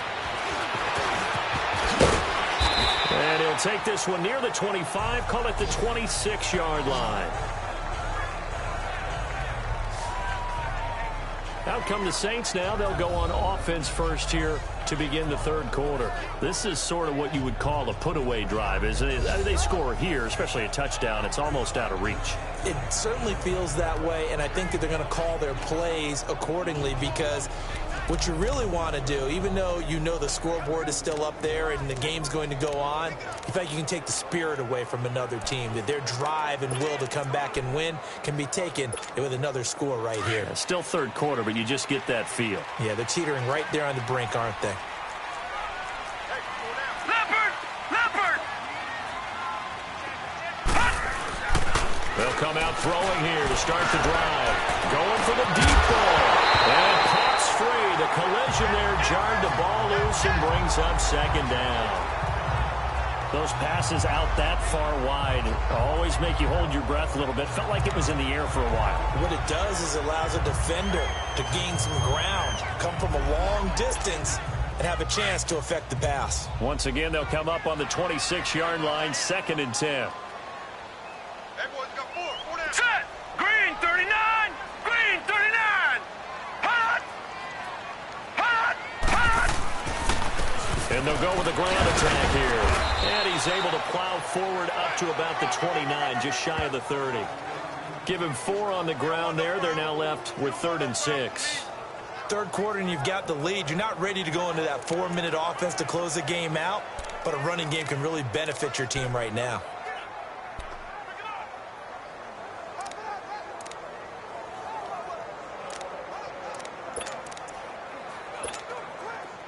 And he'll take this one near the 25, call it the 26-yard line. Out come the Saints now. They'll go on offense first here to begin the third quarter. This is sort of what you would call a put-away drive. As they score here, especially a touchdown, it's almost out of reach. It certainly feels that way, and I think that they're going to call their plays accordingly, because what you really want to do, even though you know the scoreboard is still up there and the game's going to go on, in fact, you can take the spirit away from another team, that their drive and will to come back and win can be taken with another score right here. Yeah, still third quarter, but you just get that feel. Yeah, they're teetering right there on the brink, aren't they? They'll come out throwing here to start the drive. Going for the deep ball. And pops free. The collision there jarred the ball loose and brings up second down. Those passes out that far wide always make you hold your breath a little bit. Felt like it was in the air for a while. What it does is allows a defender to gain some ground, come from a long distance, and have a chance to affect the pass. Once again, they'll come up on the 26-yard line, 2nd and 10. Set! Green 39! Green 39! Hot! Hot! Hot! And they'll go with a ground attack here. And he's able to plow forward up to about the 29, just shy of the 30. Give him 4 on the ground there. They're now left with 3rd and 6. Third quarter and you've got the lead. You're not ready to go into that 4-minute offense to close the game out, but a running game can really benefit your team right now.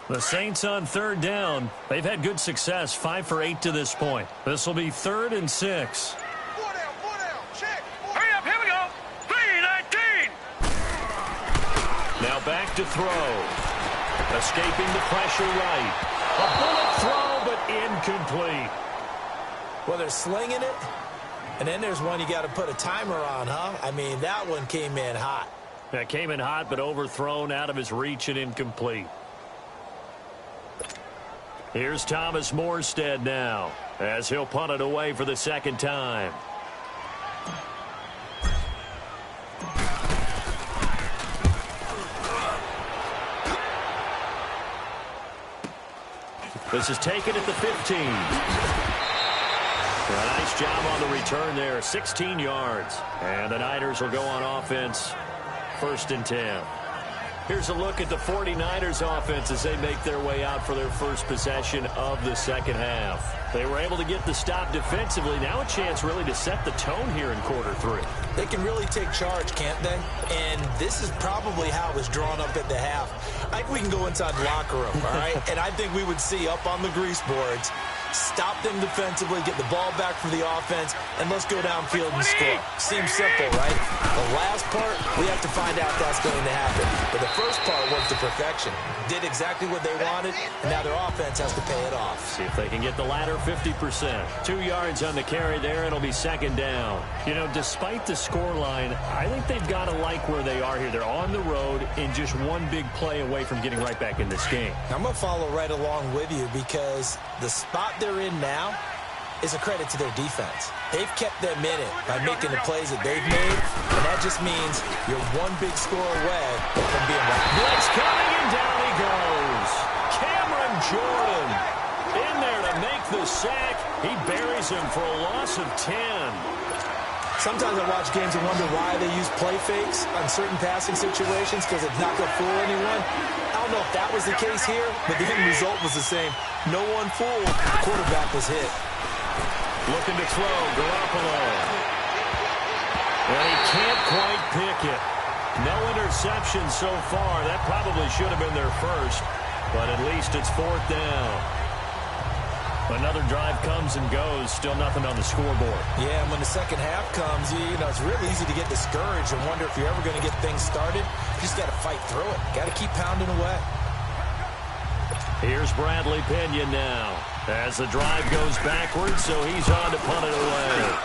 The Saints on 3rd down. They've had good success, 5 for 8 to this point. This will be 3rd and 6. 4 down, check. Hurry up, here we go. 3-19. Now back to throw. Escaping the pressure right. A bullet throw, but incomplete. Well, they're slinging it, and then there's one you got to put a timer on, huh? I mean, that one came in hot. That came in hot, but overthrown, out of his reach and incomplete. Here's Thomas Morstead now, as he'll punt it away for the 2nd time. This is taken at the 15. A nice job on the return there, 16 yards. And the Niners will go on offense, 1st and 10. Here's a look at the 49ers offense as they make their way out for their first possession of the second half. They were able to get the stop defensively. Now a chance really to set the tone here in quarter 3. They can really take charge, can't they? And this is probably how it was drawn up at the half. I think we can go inside the locker room, all right? And I think we would see up on the grease boards, stop them defensively, get the ball back for the offense, and let's go downfield and score. Seems simple, right? The last part, we have to find out that's going to happen. But the first part worked to perfection. Did exactly what they wanted, and now their offense has to pay it off. See if they can get the latter 50%. 2 yards on the carry there. It'll be 2nd down. You know, despite the scoreline, I think they've got to like where they are here. They're on the road and just one big play away from getting right back in this game. I'm going to follow right along with you because the spot they're in now is a credit to their defense. They've kept them in it by making the plays that they've made, and that just means you're one big score away from being right. Blitz coming, and down he goes. Cameron Jordan in there to make the sack. He buries him for a loss of 10. Sometimes I watch games and wonder why they use play fakes on certain passing situations because it's not going to fool anyone. I don't know if that was the case here, but the end result was the same. No one fooled. The quarterback was hit. Looking to throw, Garoppolo. And he can't quite pick it. No interception so far. That probably should have been their first, but at least it's 4th down. Another drive comes and goes. Still nothing on the scoreboard. Yeah, and when the second half comes, you know, it's really easy to get discouraged and wonder if you're ever going to get things started. You just got to fight through it. Got to keep pounding away. Here's Bradley Pinion now as the drive goes backwards, so he's on to punt it away.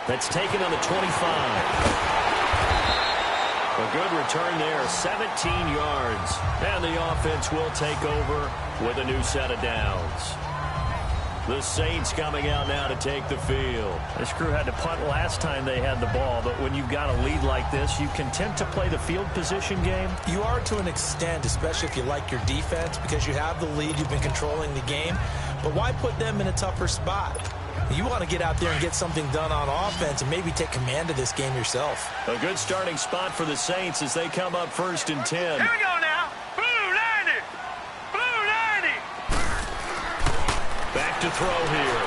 That's taken on the 25. A good return there, 17 yards. And the offense will take over with a new set of downs. The Saints coming out now to take the field. This crew had to punt last time they had the ball, but when you've got a lead like this, you can tend to play the field position game. You are to an extent, especially if you like your defense, because you have the lead, you've been controlling the game. But why put them in a tougher spot? You want to get out there and get something done on offense and maybe take command of this game yourself. A good starting spot for the Saints as they come up 1st and 10. Here we go now. Blue 90. Blue 90. Back to throw here.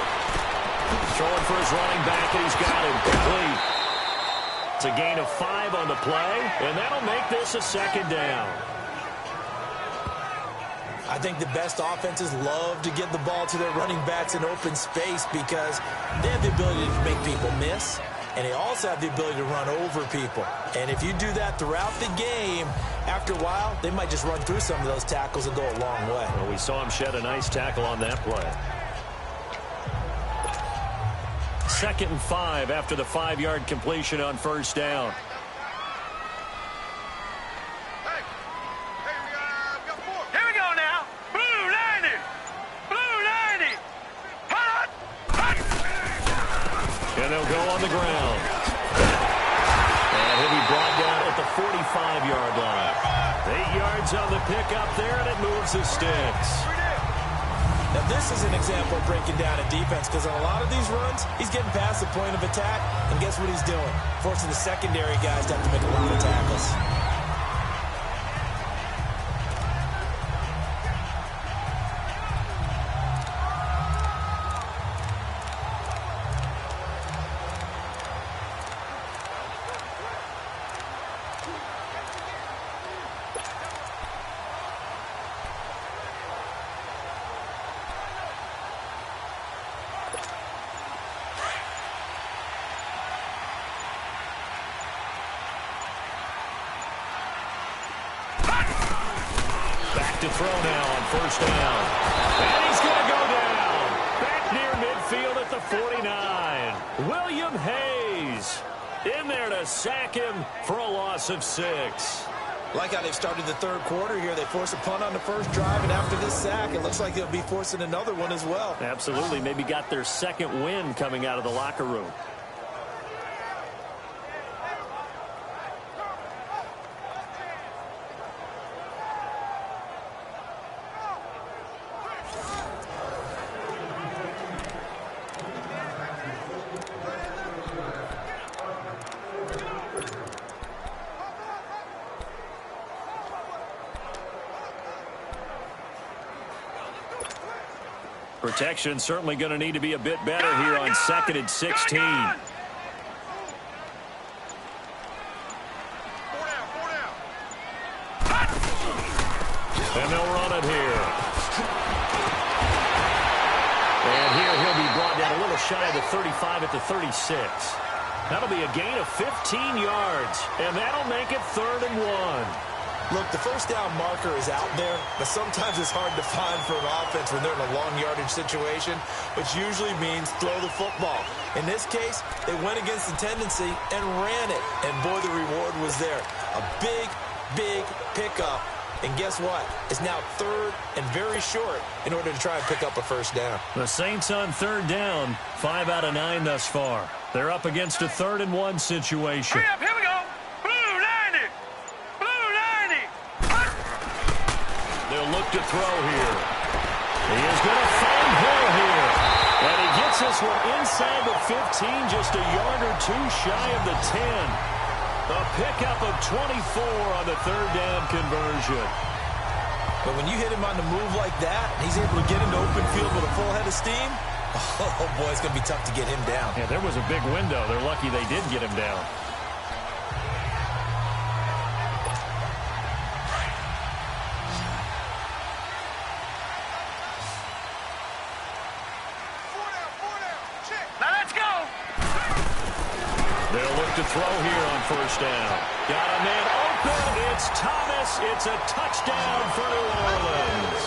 Throwing for his running back, and he's got him complete. It's a gain of 5 on the play, and that'll make this a 2nd down. I think the best offenses love to get the ball to their running backs in open space because they have the ability to make people miss, and they also have the ability to run over people. And if you do that throughout the game, after a while, they might just run through some of those tackles and go a long way. Well, we saw him shed a nice tackle on that play. 2nd and 5 after the 5-yard completion on 1st down. And they'll go on the ground. And he'll be brought down at the 45-yard line. 8 yards on the pickup there, and it moves the sticks. Now, this is an example of breaking down a defense because on a lot of these runs, he's getting past the point of attack, and guess what he's doing? Forcing the secondary guys to have to make a lot of tackles. To throw now on 1st down. And he's going to go down. Back near midfield at the 49. William Hayes in there to sack him for a loss of 6. Like how they've started the 3rd quarter here. They force a punt on the 1st drive, and after this sack, it looks like they'll be forcing another one as well. Absolutely. Maybe got their 2nd win coming out of the locker room. Protection certainly going to need to be a bit better here on 2nd and 16. Four down. And they'll run it here. And here he'll be brought down a little shy of the 35 at the 36. That'll be a gain of 15 yards. And that'll make it 3rd and 1. Look, the 1st down marker is out there, but sometimes it's hard to find for an offense when they're in a long yardage situation, which usually means throw the football. In this case, they went against the tendency and ran it, and boy, the reward was there. A big, big pickup, and guess what? It's now 3rd and very short in order to try and pick up a 1st down. The Saints on 3rd down, 5 out of 9 thus far. They're up against a 3rd and 1 situation. Hurry up, here we go. They'll look to throw here. He is going to find Hill here. And he gets this one inside the 15, just a yard or 2 shy of the 10. A pickup of 24 on the 3rd down conversion. But when you hit him on the move like that, he's able to get into open field with a full head of steam, oh boy, it's going to be tough to get him down. Yeah, there was a big window. They're lucky they did get him down. They'll look to throw here on first down. Got a man open. It's Thomas. It's a touchdown for New Orleans.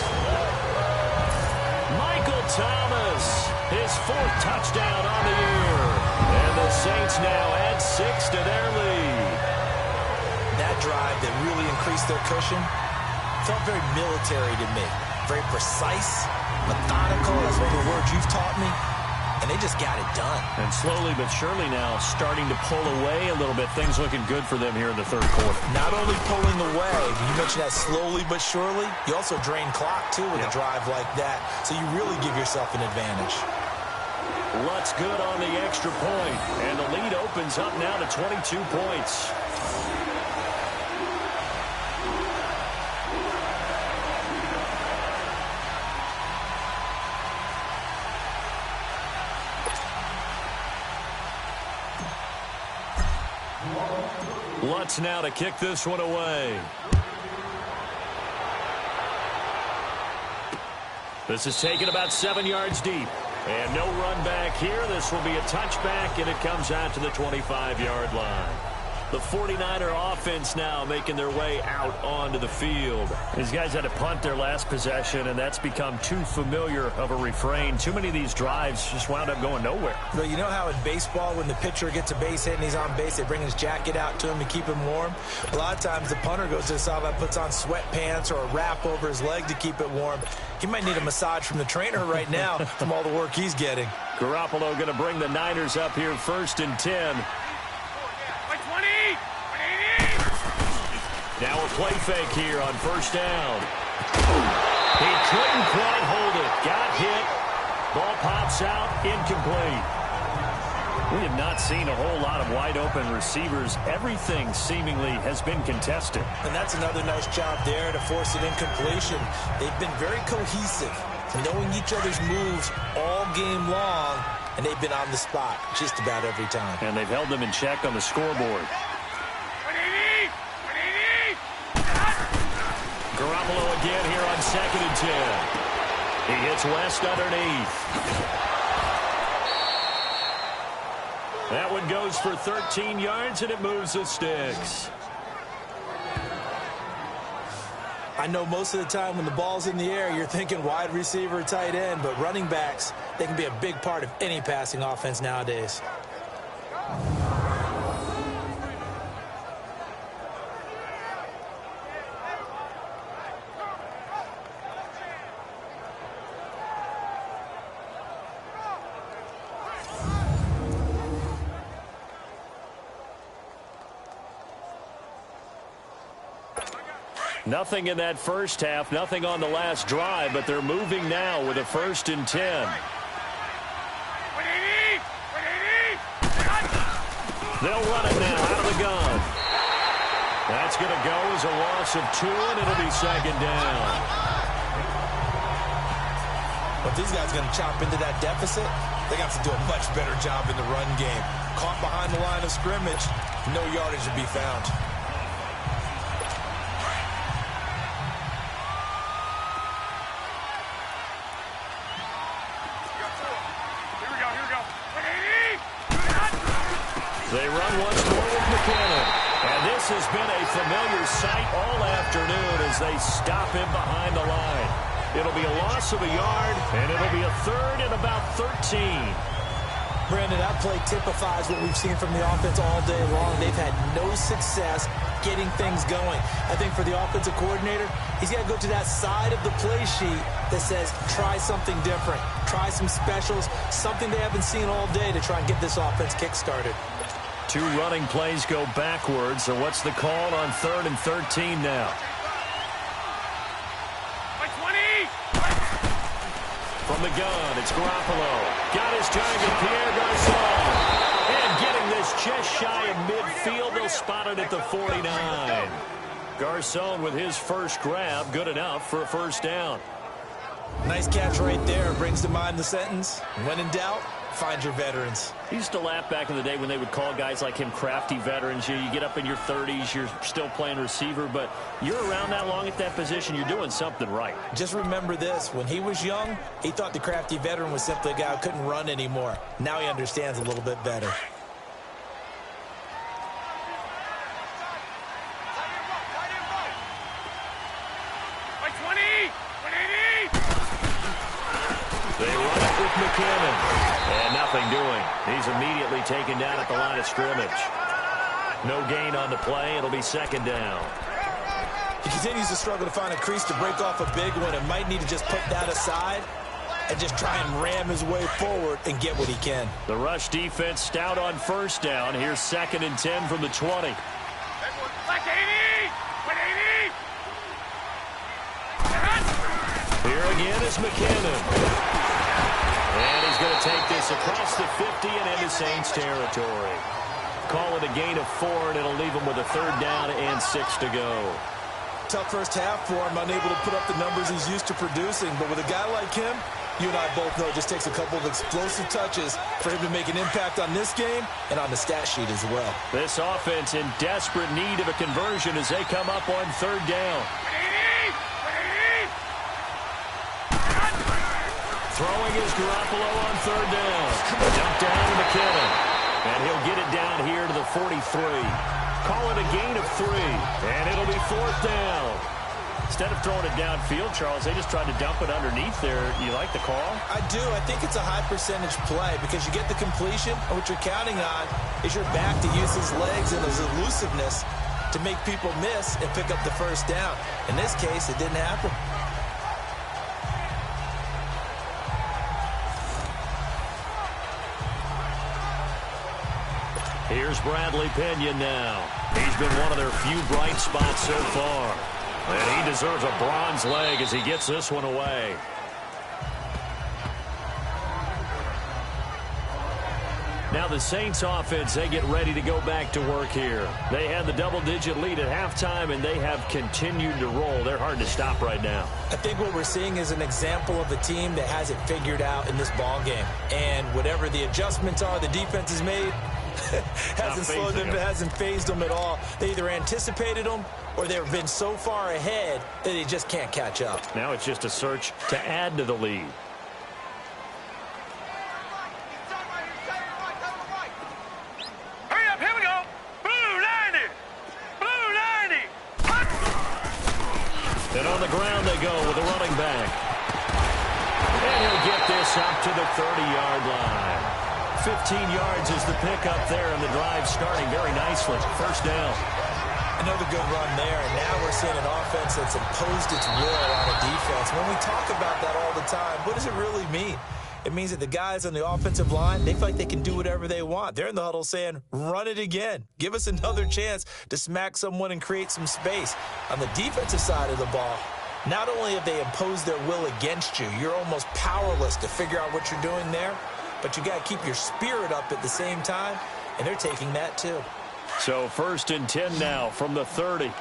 Michael Thomas, his 4th touchdown on the year. And the Saints now add 6 to their lead. That drive that really increased their cushion felt very military to me. Very precise, methodical. That's one of the words you've taught me. And they just got it done. And slowly but surely now starting to pull away a little bit. Things looking good for them here in the 3rd quarter. Not only pulling away, you mentioned that slowly but surely, you also drain clock, too, with a drive like that. So you really give yourself an advantage. Lutt's good on the extra point. And the lead opens up now to 22 points. Lutz now to kick this one away. This is taken about 7 yards deep. And no run back here. This will be a touchback, and it comes out to the 25-yard line. The 49er offense now making their way out onto the field. These guys had to punt their last possession, and that's become too familiar of a refrain. Too many of these drives just wound up going nowhere. But you know how in baseball, when the pitcher gets a base hit and he's on base, they bring his jacket out to him to keep him warm? A lot of times the punter goes to the sideline, puts on sweatpants or a wrap over his leg to keep it warm. He might need a massage from the trainer right now from all the work he's getting. Garoppolo going to bring the Niners up here 1st and 10. Now a play fake here on first down. He couldn't quite hold it. Got hit. Ball pops out. Incomplete. We have not seen a whole lot of wide open receivers. Everything seemingly has been contested. And that's another nice job there to force an incompletion. They've been very cohesive, knowing each other's moves all game long, and they've been on the spot just about every time. And they've held them in check on the scoreboard. Garoppolo again here on 2nd and 10. He hits West underneath. That one goes for 13 yards, and it moves the sticks. I know most of the time when the ball's in the air, you're thinking wide receiver, tight end, but running backs, they can be a big part of any passing offense nowadays. Nothing in that first half, nothing on the last drive, but they're moving now with a 1st and 10. They'll run it now out of the gun. That's going to go as a loss of 2, and it'll be 2nd down. But these guys are going to chop into that deficit. They got to do a much better job in the run game. Caught behind the line of scrimmage, no yardage to be found. They run once more with McKinnon. And this has been a familiar sight all afternoon as they stop him behind the line. It'll be a loss of a yard, and it'll be a 3rd and about 13. Brandon, that play typifies what we've seen from the offense all day long. They've had no success getting things going. I think for the offensive coordinator, he's got to go to that side of the play sheet that says, try something different. Try some specials, something they haven't seen all day to try and get this offense kick-started. 2 running plays go backwards, so what's the call on 3rd and 13 now? From the gun, it's Garoppolo. Got his target, Pierre Garçon. And getting this just shy of midfield, they'll spot it at the 49. Garçon with his first grab, good enough for a 1st down. Nice catch right there. Brings to mind the sentence, when in doubt, find your veterans. He used to laugh back in the day when they would call guys like him crafty veterans. You get up in your 30s, you're still playing receiver, but you're around that long at that position, you're doing something right. Just remember this. When he was young, he thought the crafty veteran was simply a guy who couldn't run anymore. Now he understands a little bit better. point. He's immediately taken down at the line of scrimmage. No gain on the play. It'll be second down. He continues to struggle to find a crease to break off a big one and might need to just put that aside and just try and ram his way forward and get what he can. The rush defense stout on first down. Here's 2nd and 10 from the 20. Here again is McKinnon. And he's going to take this across the 50 and into Saints territory. Call it a gain of 4, and it'll leave him with a 3rd down and 6 to go. Tough first half for him, unable to put up the numbers he's used to producing. But with a guy like him, you and I both know it just takes a couple of explosive touches for him to make an impact on this game and on the stat sheet as well. This offense in desperate need of a conversion as they come up on 3rd down. Throwing is Garoppolo on 3rd down. Dumped down to McKinnon. And he'll get it down here to the 43. Call it a gain of 3. And it'll be 4th down. Instead of throwing it downfield, Charles, they just tried to dump it underneath there. You like the call? I do. I think it's a high percentage play because you get the completion, and what you're counting on is your back to use his legs and his elusiveness to make people miss and pick up the 1st down. In this case, it didn't happen. Here's Bradley Pinion now. He's been one of their few bright spots so far. And he deserves a bronze leg as he gets this one away. Now the Saints offense, they get ready to go back to work here. They had the double-digit lead at halftime, and they have continued to roll. They're hard to stop right now. I think what we're seeing is an example of a team that has it figured out in this ball game. And whatever the adjustments are the defense has made, hasn't slowed them, hasn't phased them at all. They either anticipated them or they've been so far ahead that they just can't catch up. Now it's just a search to add to the lead. Hurry up, here we go. Blue 90. Blue 90. And on the ground they go with a running back. And he'll get this up to the 30-yard line. 15 yards is the pickup there, and the drive starting very nicely. 1st down. Another good run there, and now we're seeing an offense that's imposed its will on a defense. When we talk about that all the time, what does it really mean? It means that the guys on the offensive line, they feel like they can do whatever they want. They're in the huddle saying, run it again. Give us another chance to smack someone and create some space. On the defensive side of the ball, not only have they imposed their will against you, you're almost powerless to figure out what you're doing there, but you got to keep your spirit up at the same time, and they're taking that too. So 1st and 10 now from the 30. Here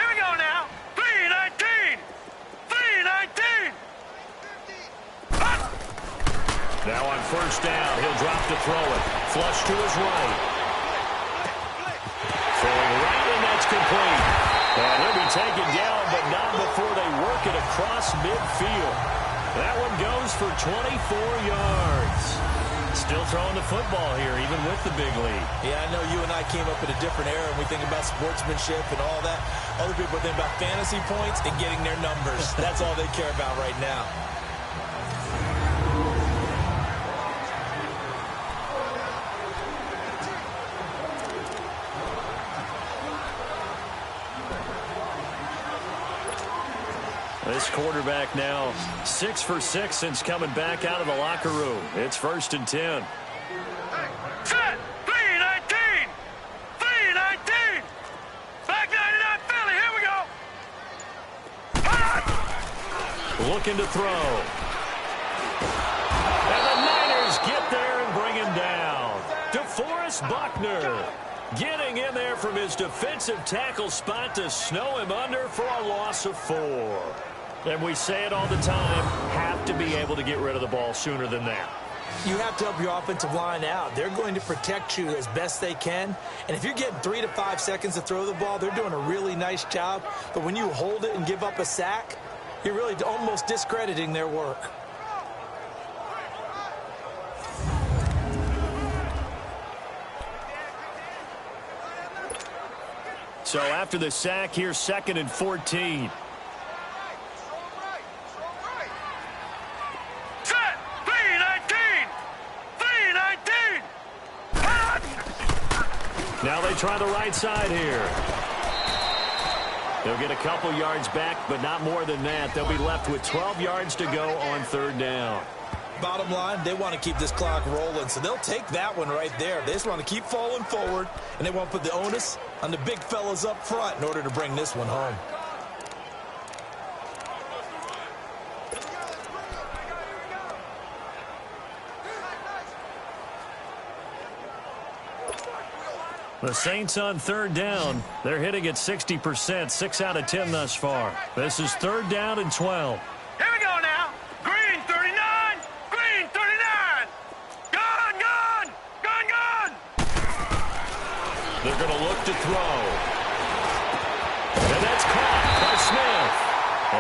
we go now. 319. 319. Now on 1st down, he'll drop to throw it. Flush to his right. Throwing right, and that's complete. And he'll be taken down, but not before they work it across midfield. That one goes for 24 yards. Still throwing the football here, even with the big lead. Yeah, I know you and I came up in a different era, and we think about sportsmanship and all that. Other people think about fantasy points and getting their numbers. That's all they care about right now. This quarterback now 6 for 6 since coming back out of the locker room. It's 1st and 10. Set. 319. 319. Back 99 Philly. Here we go. Looking to throw. And the Niners get there and bring him down. DeForest Buckner getting in there from his defensive tackle spot to snow him under for a loss of 4. And we say it all the time, have to be able to get rid of the ball sooner than that. You have to help your offensive line out. They're going to protect you as best they can. And if you're getting 3 to 5 seconds to throw the ball, they're doing a really nice job. But when you hold it and give up a sack, you're really almost discrediting their work. So after the sack, here's 2nd and 14. Now they try the right side here. They'll get a couple yards back, but not more than that. They'll be left with 12 yards to go on third down. Bottom line, they want to keep this clock rolling, so they'll take that one right there. They just want to keep falling forward, and they want to put the onus on the big fellas up front in order to bring this one home. The Saints on third down. They're hitting at 60%, 6 out of 10 thus far. This is third down and 12. Here we go now. Green 39. Green 39. Gun, gun. Gun, gun. They're going to look to throw. And that's caught by Smith.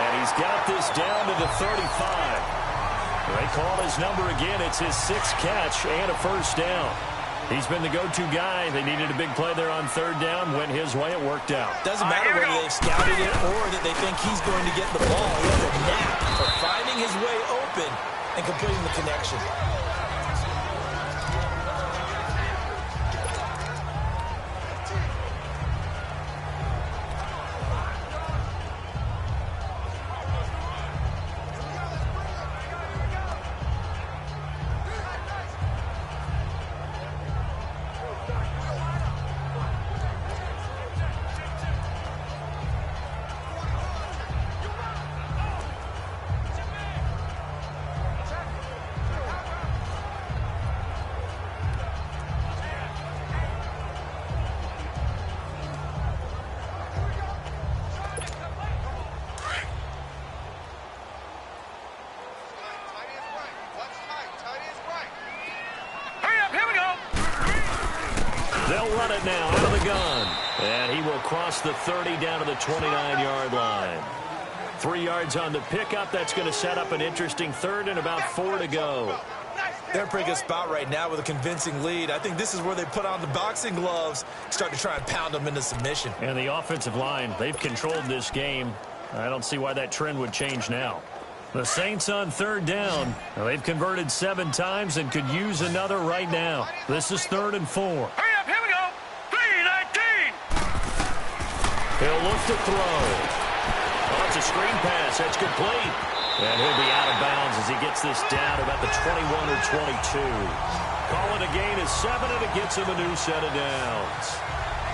And he's got this down to the 35. They call his number again. It's his 6th catch and a first down. He's been the go-to guy. They needed a big play there on third down. Went his way. It worked out. Doesn't matter whether they've scouted it or that they think he's going to get the ball. He has a knack for finding his way open and completing the connection. They'll run it now out of the gun. And he will cross the 30 down to the 29-yard line. 3 yards on the pickup. That's going to set up an interesting third and about 4 to go. They're in a pretty good spot right now with a convincing lead. I think this is where they put on the boxing gloves, start to try and pound them into submission. And the offensive line, they've controlled this game. I don't see why that trend would change now. The Saints on third down. They've converted 7 times and could use another right now. This is 3rd and 4. Hurry up, here we go. 3-19. He'll look to throw. Oh, it's a screen pass. That's complete. And he'll be out of bounds as he gets this down about the 21 or 22. Call it a gain of 7, and it gets him a new set of downs.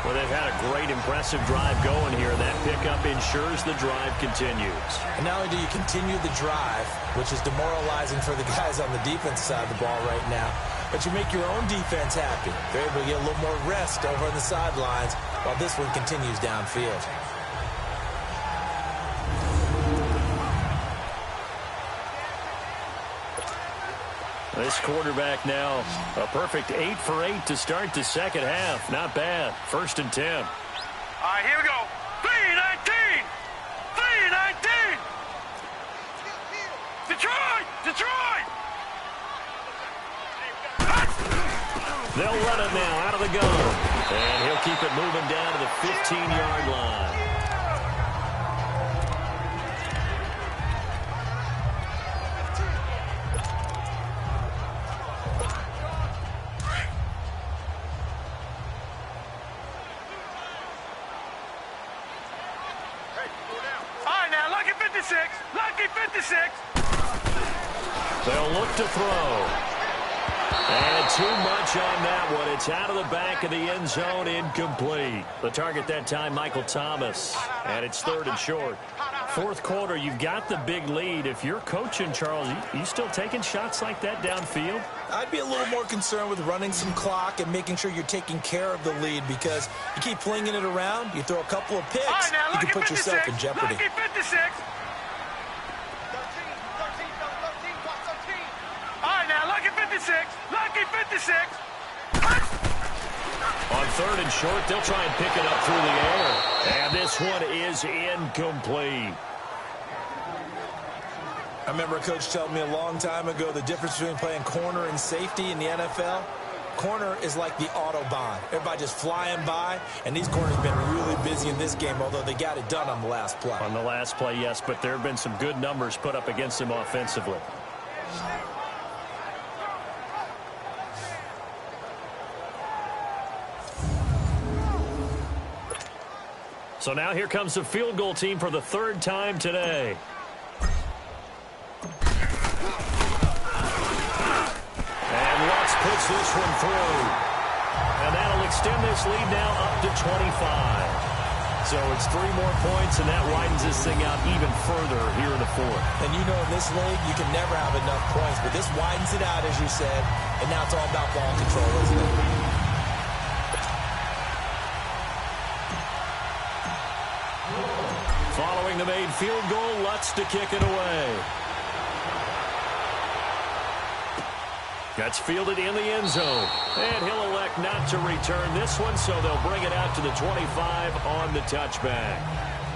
Well, they've had a great, impressive drive going here. That pickup ensures the drive continues. And not only do you continue the drive, which is demoralizing for the guys on the defense side of the ball right now, but you make your own defense happy. They're able to get a little more rest over on the sidelines while this one continues downfield. This quarterback now, a perfect 8 for 8 to start the second half. Not bad. 1st and 10. All right, here we go. 3-19. 3-19. Detroit! Detroit! They'll run it now out of the gun. And he'll keep it moving down to the 15-yard line. Lucky 56. They'll look to throw. And too much on that one. It's out of the back of the end zone, incomplete. The target that time, Michael Thomas. And it's 3rd and short. 4th quarter, you've got the big lead. If you're coaching, Charles, you still taking shots like that downfield? I'd be a little more concerned with running some clock and making sure you're taking care of the lead, because you keep flinging it around, you throw a couple of picks, right, now, you can put yourself in jeopardy. Lucky 56. All right, now, lucky 56. Lucky 56. On 3rd and short, they'll try and pick it up through the air. And this one is incomplete. I remember a coach telling me a long time ago the difference between playing corner and safety in the NFL. Corner is like the Autobahn. Everybody just flying by, and these corners have been really busy in this game, although they got it done on the last play. On the last play, yes, but there have been some good numbers put up against him offensively. So now here comes the field goal team for the third time today. And Lutz puts this one through. And that'll extend this lead now up to 25. So it's 3 more points, and that widens this thing out even further here in the fourth. And you know in this league, you can never have enough points, but this widens it out, as you said, and now it's all about ball control, isn't it? Following the made field goal, Lutz to kick it away. That's fielded in the end zone. And he'll elect not to return this one, so they'll bring it out to the 25 on the touchback.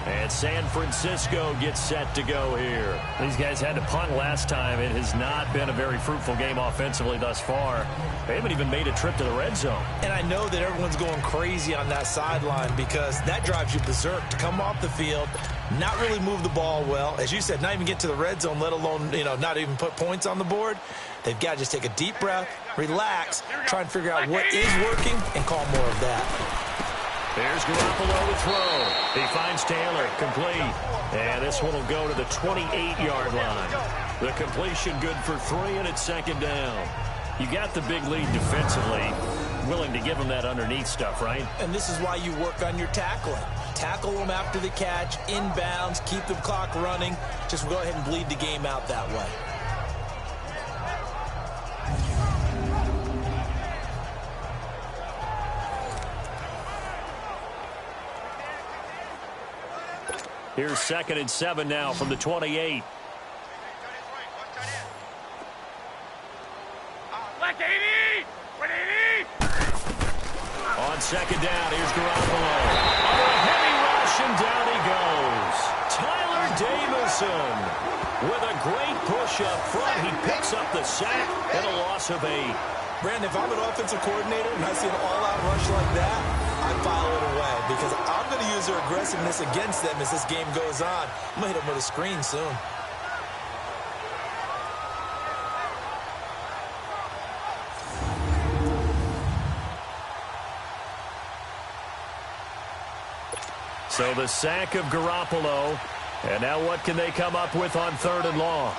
And San Francisco gets set to go here. These guys had to punt last time. It has not been a very fruitful game offensively thus far. They haven't even made a trip to the red zone. And I know that everyone's going crazy on that sideline because that drives you berserk to come off the field, not really move the ball well. As you said, not even get to the red zone, let alone, not even put points on the board. They've got to just take a deep breath, relax, try and figure out what is working, and call more of that. There's Garoppolo to throw. He finds Taylor, complete. And this one will go to the 28-yard line. The completion good for 3, and it's second down. You got the big lead defensively, willing to give them that underneath stuff, right? And this is why you work on your tackling. Tackle them after the catch, inbounds, keep the clock running. Just go ahead and bleed the game out that way. Here's 2nd and 7 now from the 28. On second down, here's Garoppolo. Under a heavy rush, and down he goes. Tyler Davison with a great push up front. He picks up the sack and a loss of 8. Brandon, if I'm an offensive coordinator and I see an all-out rush like that, I file it away because I'm going to use their aggressiveness against them as this game goes on. I'm going to hit them with a screen soon. So the sack of Garoppolo. And now what can they come up with on 3rd and long?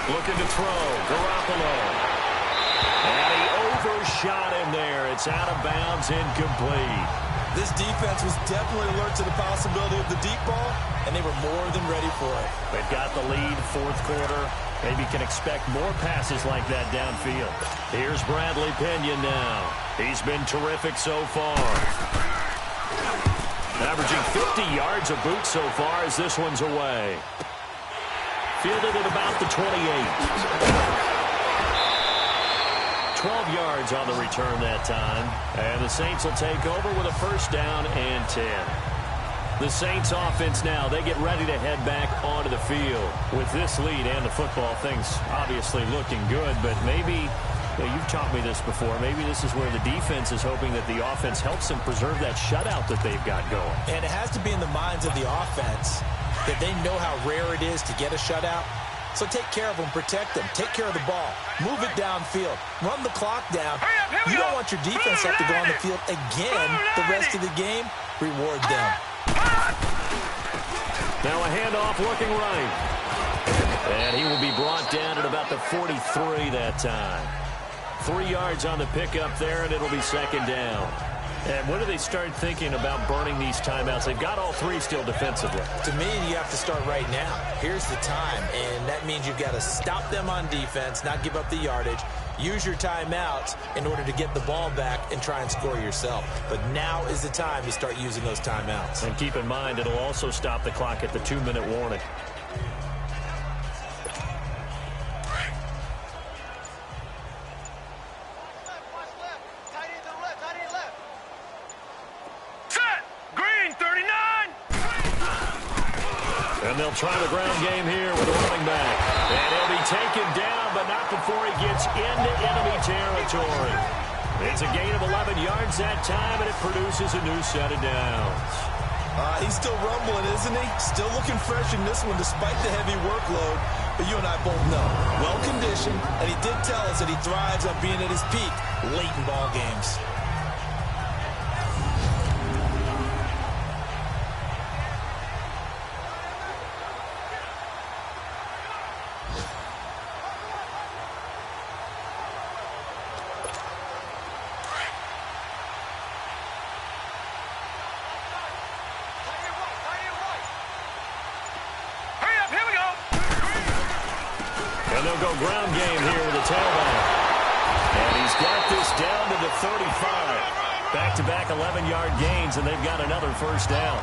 Looking to throw, Garoppolo. And he overshot him there. It's out of bounds, incomplete. This defense was definitely alert to the possibility of the deep ball, and they were more than ready for it. They've got the lead, 4th quarter. Maybe can expect more passes like that downfield. Here's Bradley Pinion now. He's been terrific so far. Averaging 50 yards a boot so far as this one's away. Fielded at about the 28. 12 yards on the return that time. And the Saints will take over with a 1st down and 10. The Saints offense now, they get ready to head back onto the field. With this lead and the football, things obviously looking good, but maybe, you've taught me this before, maybe this is where the defense is hoping that the offense helps them preserve that shutout that they've got going. And it has to be in the minds of the offense that they know how rare it is to get a shutout. So take care of them, protect them, take care of the ball, move it downfield, run the clock down. You don't want your defense to have to go on the field again the rest of the game. Reward them. Now a handoff looking right. And he will be brought down at about the 43 that time. 3 yards on the pickup there, and it'll be 2nd down. And when do they start thinking about burning these timeouts? They've got all 3 still defensively. To me, you have to start right now. Here's the time, and that means you've got to stop them on defense, not give up the yardage. Use your timeouts in order to get the ball back and try and score yourself. But now is the time to start using those timeouts. And keep in mind, it'll also stop the clock at the 2-minute warning. And they'll try the ground game here with a running back. And he'll be taken down, but not before he gets into enemy territory. It's a gain of 11 yards that time, and it produces a new set of downs. He's still rumbling, isn't he? Still looking fresh in this one despite the heavy workload. but you and I both know, well-conditioned, and he did tell us that he thrives on being at his peak late in ball games. And they'll go ground game here with the tailback. And he's got this down to the 35. Back-to-back 11-yard gains, and they've got another first down.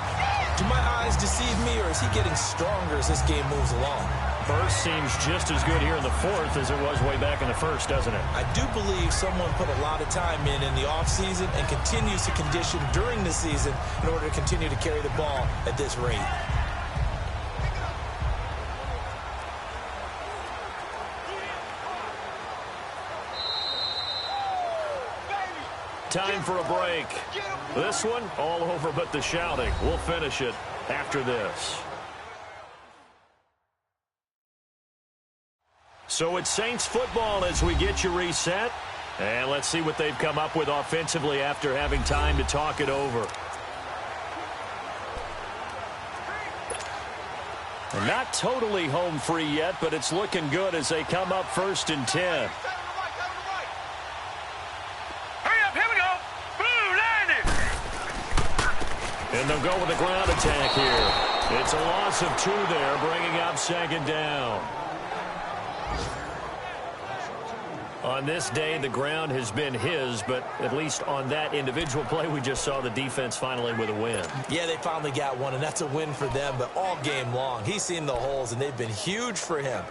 Do my eyes deceive me, or is he getting stronger as this game moves along? First seems just as good here in the fourth as it was way back in the first, doesn't it? I do believe someone put a lot of time in the offseason and continues to condition during the season in order to continue to carry the ball at this rate. Time for a break. This one, all over but the shouting. We'll finish it after this. So it's Saints football as we get you reset. And let's see what they've come up with offensively after having time to talk it over. And not totally home free yet, but it's looking good as they come up 1st and 10. And they'll go with a ground attack here. It's a loss of 2 there, bringing up 2nd down. On this day, the ground has been his, but at least on that individual play, we just saw the defense finally with a win. Yeah, they finally got one, and that's a win for them, but all game long, he's seen the holes, and they've been huge for him.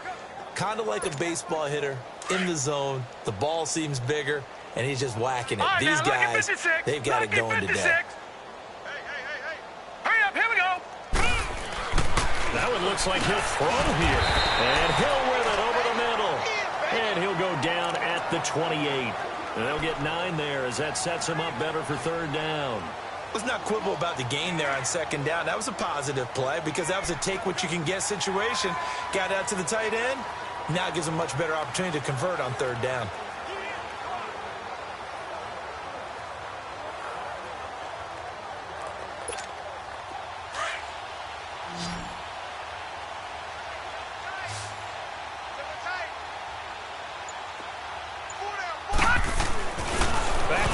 Kind of like a baseball hitter in the zone. The ball seems bigger, and he's just whacking it. These guys, they've got it going today. That one looks like he'll throw here. And Hill with it over the middle. And he'll go down at the 28. And they'll get 9 there as that sets him up better for 3rd down. Let's not quibble about the gain there on 2nd down. That was a positive play because that was a take-what-you-can-get situation. Got out to the tight end. Now it gives him a much better opportunity to convert on 3rd down.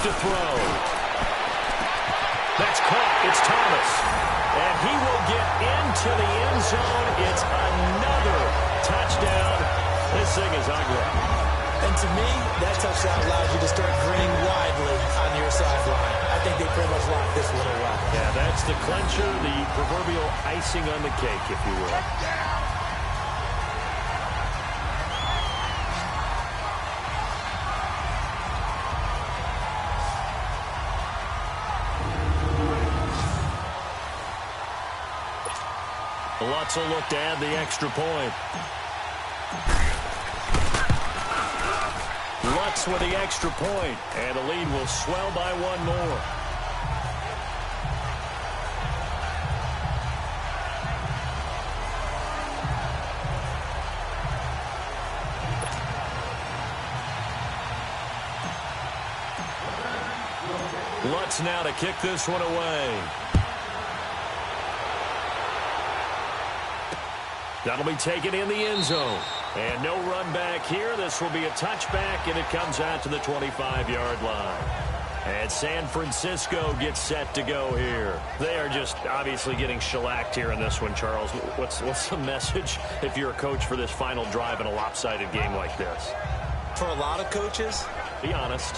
To throw. That's caught. It's Thomas. And he will get into the end zone. It's another touchdown. This thing is ugly. And to me, that touchdown allows you to start grinning widely on your sideline. I think they pretty much locked this one away. Yeah, that's the clincher, the proverbial icing on the cake, if you will. Lutz will look to add the extra point. Lutz with the extra point, and the lead will swell by 1 more. Lutz now to kick this one away. That'll be taken in the end zone. And no run back here. This will be a touchback, and it comes out to the 25-yard line. And San Francisco gets set to go here. They are just obviously getting shellacked here in this one, Charles. What's the message if you're a coach for this final drive in a lopsided game like this? For a lot of coaches, be honest.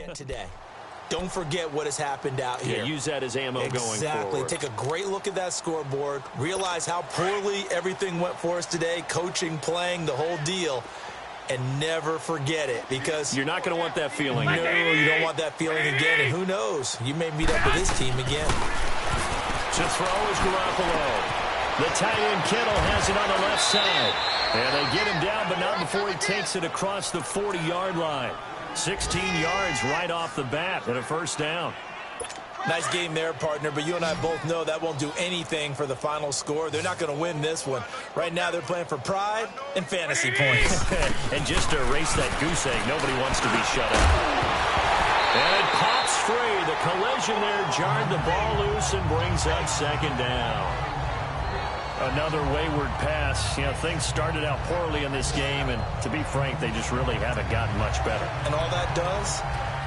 forget today. Don't forget what has happened out here. Yeah, use that as ammo going forward. Exactly. Take a great look at that scoreboard. Realize how poorly everything went for us today. Coaching, playing, the whole deal. And never forget it, because you're not going to want that feeling. No, you don't want that feeling again. And who knows? You may meet up with this team again. To throw is Garoppolo. The tight end Kittle has it on the left side. And they get him down, but not before he takes it across the 40-yard line. 16 yards right off the bat and a first down. Nice game there, partner, but you and I both know that won't do anything for the final score. They're not going to win this one. Right now they're playing for pride and fantasy points. And just to erase that goose egg, nobody wants to be shut out. And it pops free. The collision there jarred the ball loose and brings up second down. Another wayward pass. You know, things started out poorly in this game, and to be frank, they just really haven't gotten much better. And all that does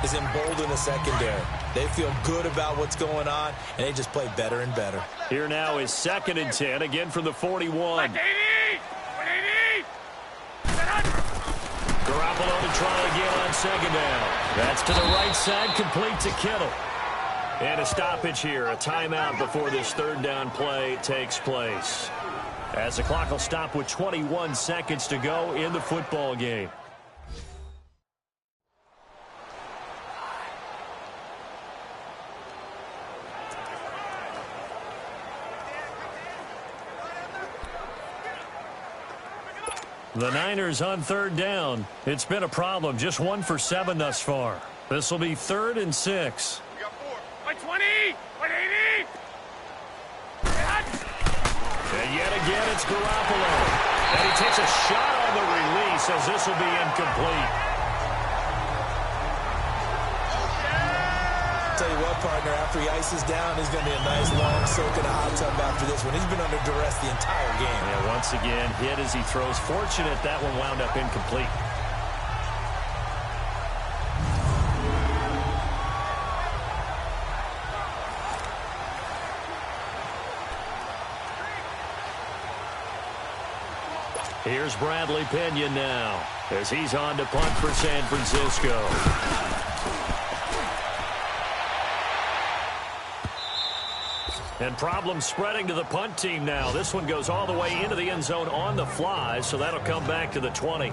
is embolden the secondary. They feel good about what's going on, and they just play better and better. Here now is 2nd and 10, again from the 41. Garoppolo to try again on 2nd down. That's to the right side, complete to Kittle. And a stoppage here, a timeout before this 3rd down play takes place. As the clock will stop with 21 seconds to go in the football game. The Niners on 3rd down. It's been a problem. Just 1 for 7 thus far. This will be 3rd and 6. We got 4. 120! 180! And yet again, it's Garoppolo. And he takes a shot on the release as this will be incomplete. Tell you what, partner, after he ices down, he's going to be a nice long soak in a hot tub after this one. He's been under duress the entire game. Yeah, once again, hit as he throws. Fortunate that one wound up incomplete. Here's Bradley Pena now as he's on to punt for San Francisco. And problems spreading to the punt team now. This one goes all the way into the end zone on the fly, so that'll come back to the 20.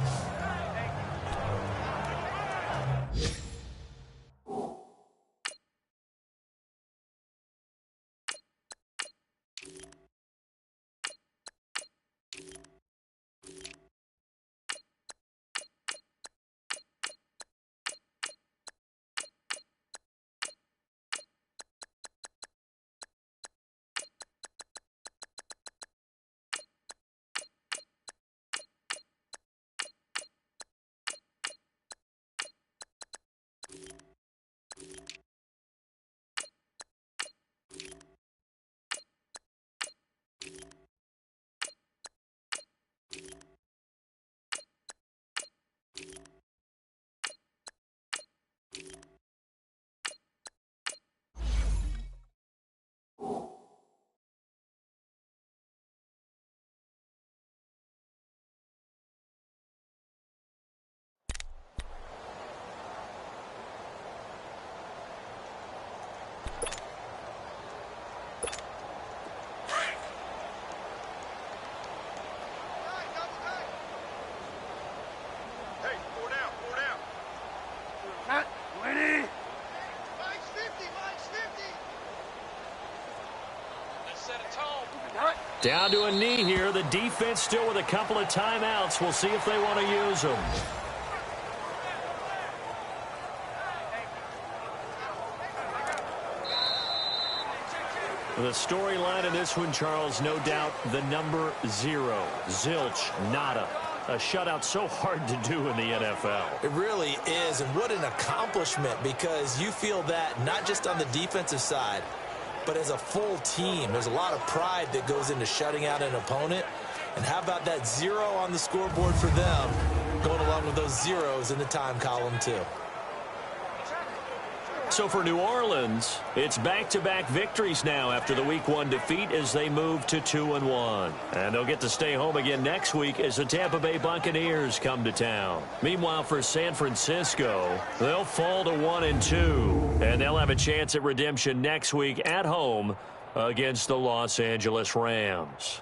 Down to a knee here. The defense still with a couple of timeouts. We'll see if they want to use them. The storyline in this one, Charles, no doubt the number 0. Zilch, nada. A shutout so hard to do in the NFL. It really is, and what an accomplishment, because you feel that not just on the defensive side, but as a full team. There's a lot of pride that goes into shutting out an opponent. And how about that 0 on the scoreboard for them, going along with those zeros in the time column too. So for New Orleans, it's back-to-back victories now after the Week 1 defeat as they move to 2-1. And they'll get to stay home again next week as the Tampa Bay Buccaneers come to town. Meanwhile, for San Francisco, they'll fall to 1-2. And they'll have a chance at redemption next week at home against the Los Angeles Rams.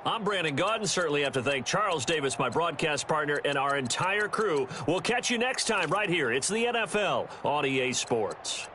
I'm Brandon Gaudin. Certainly have to thank Charles Davis, my broadcast partner, and our entire crew. We'll catch you next time right here. It's the NFL on EA Sports.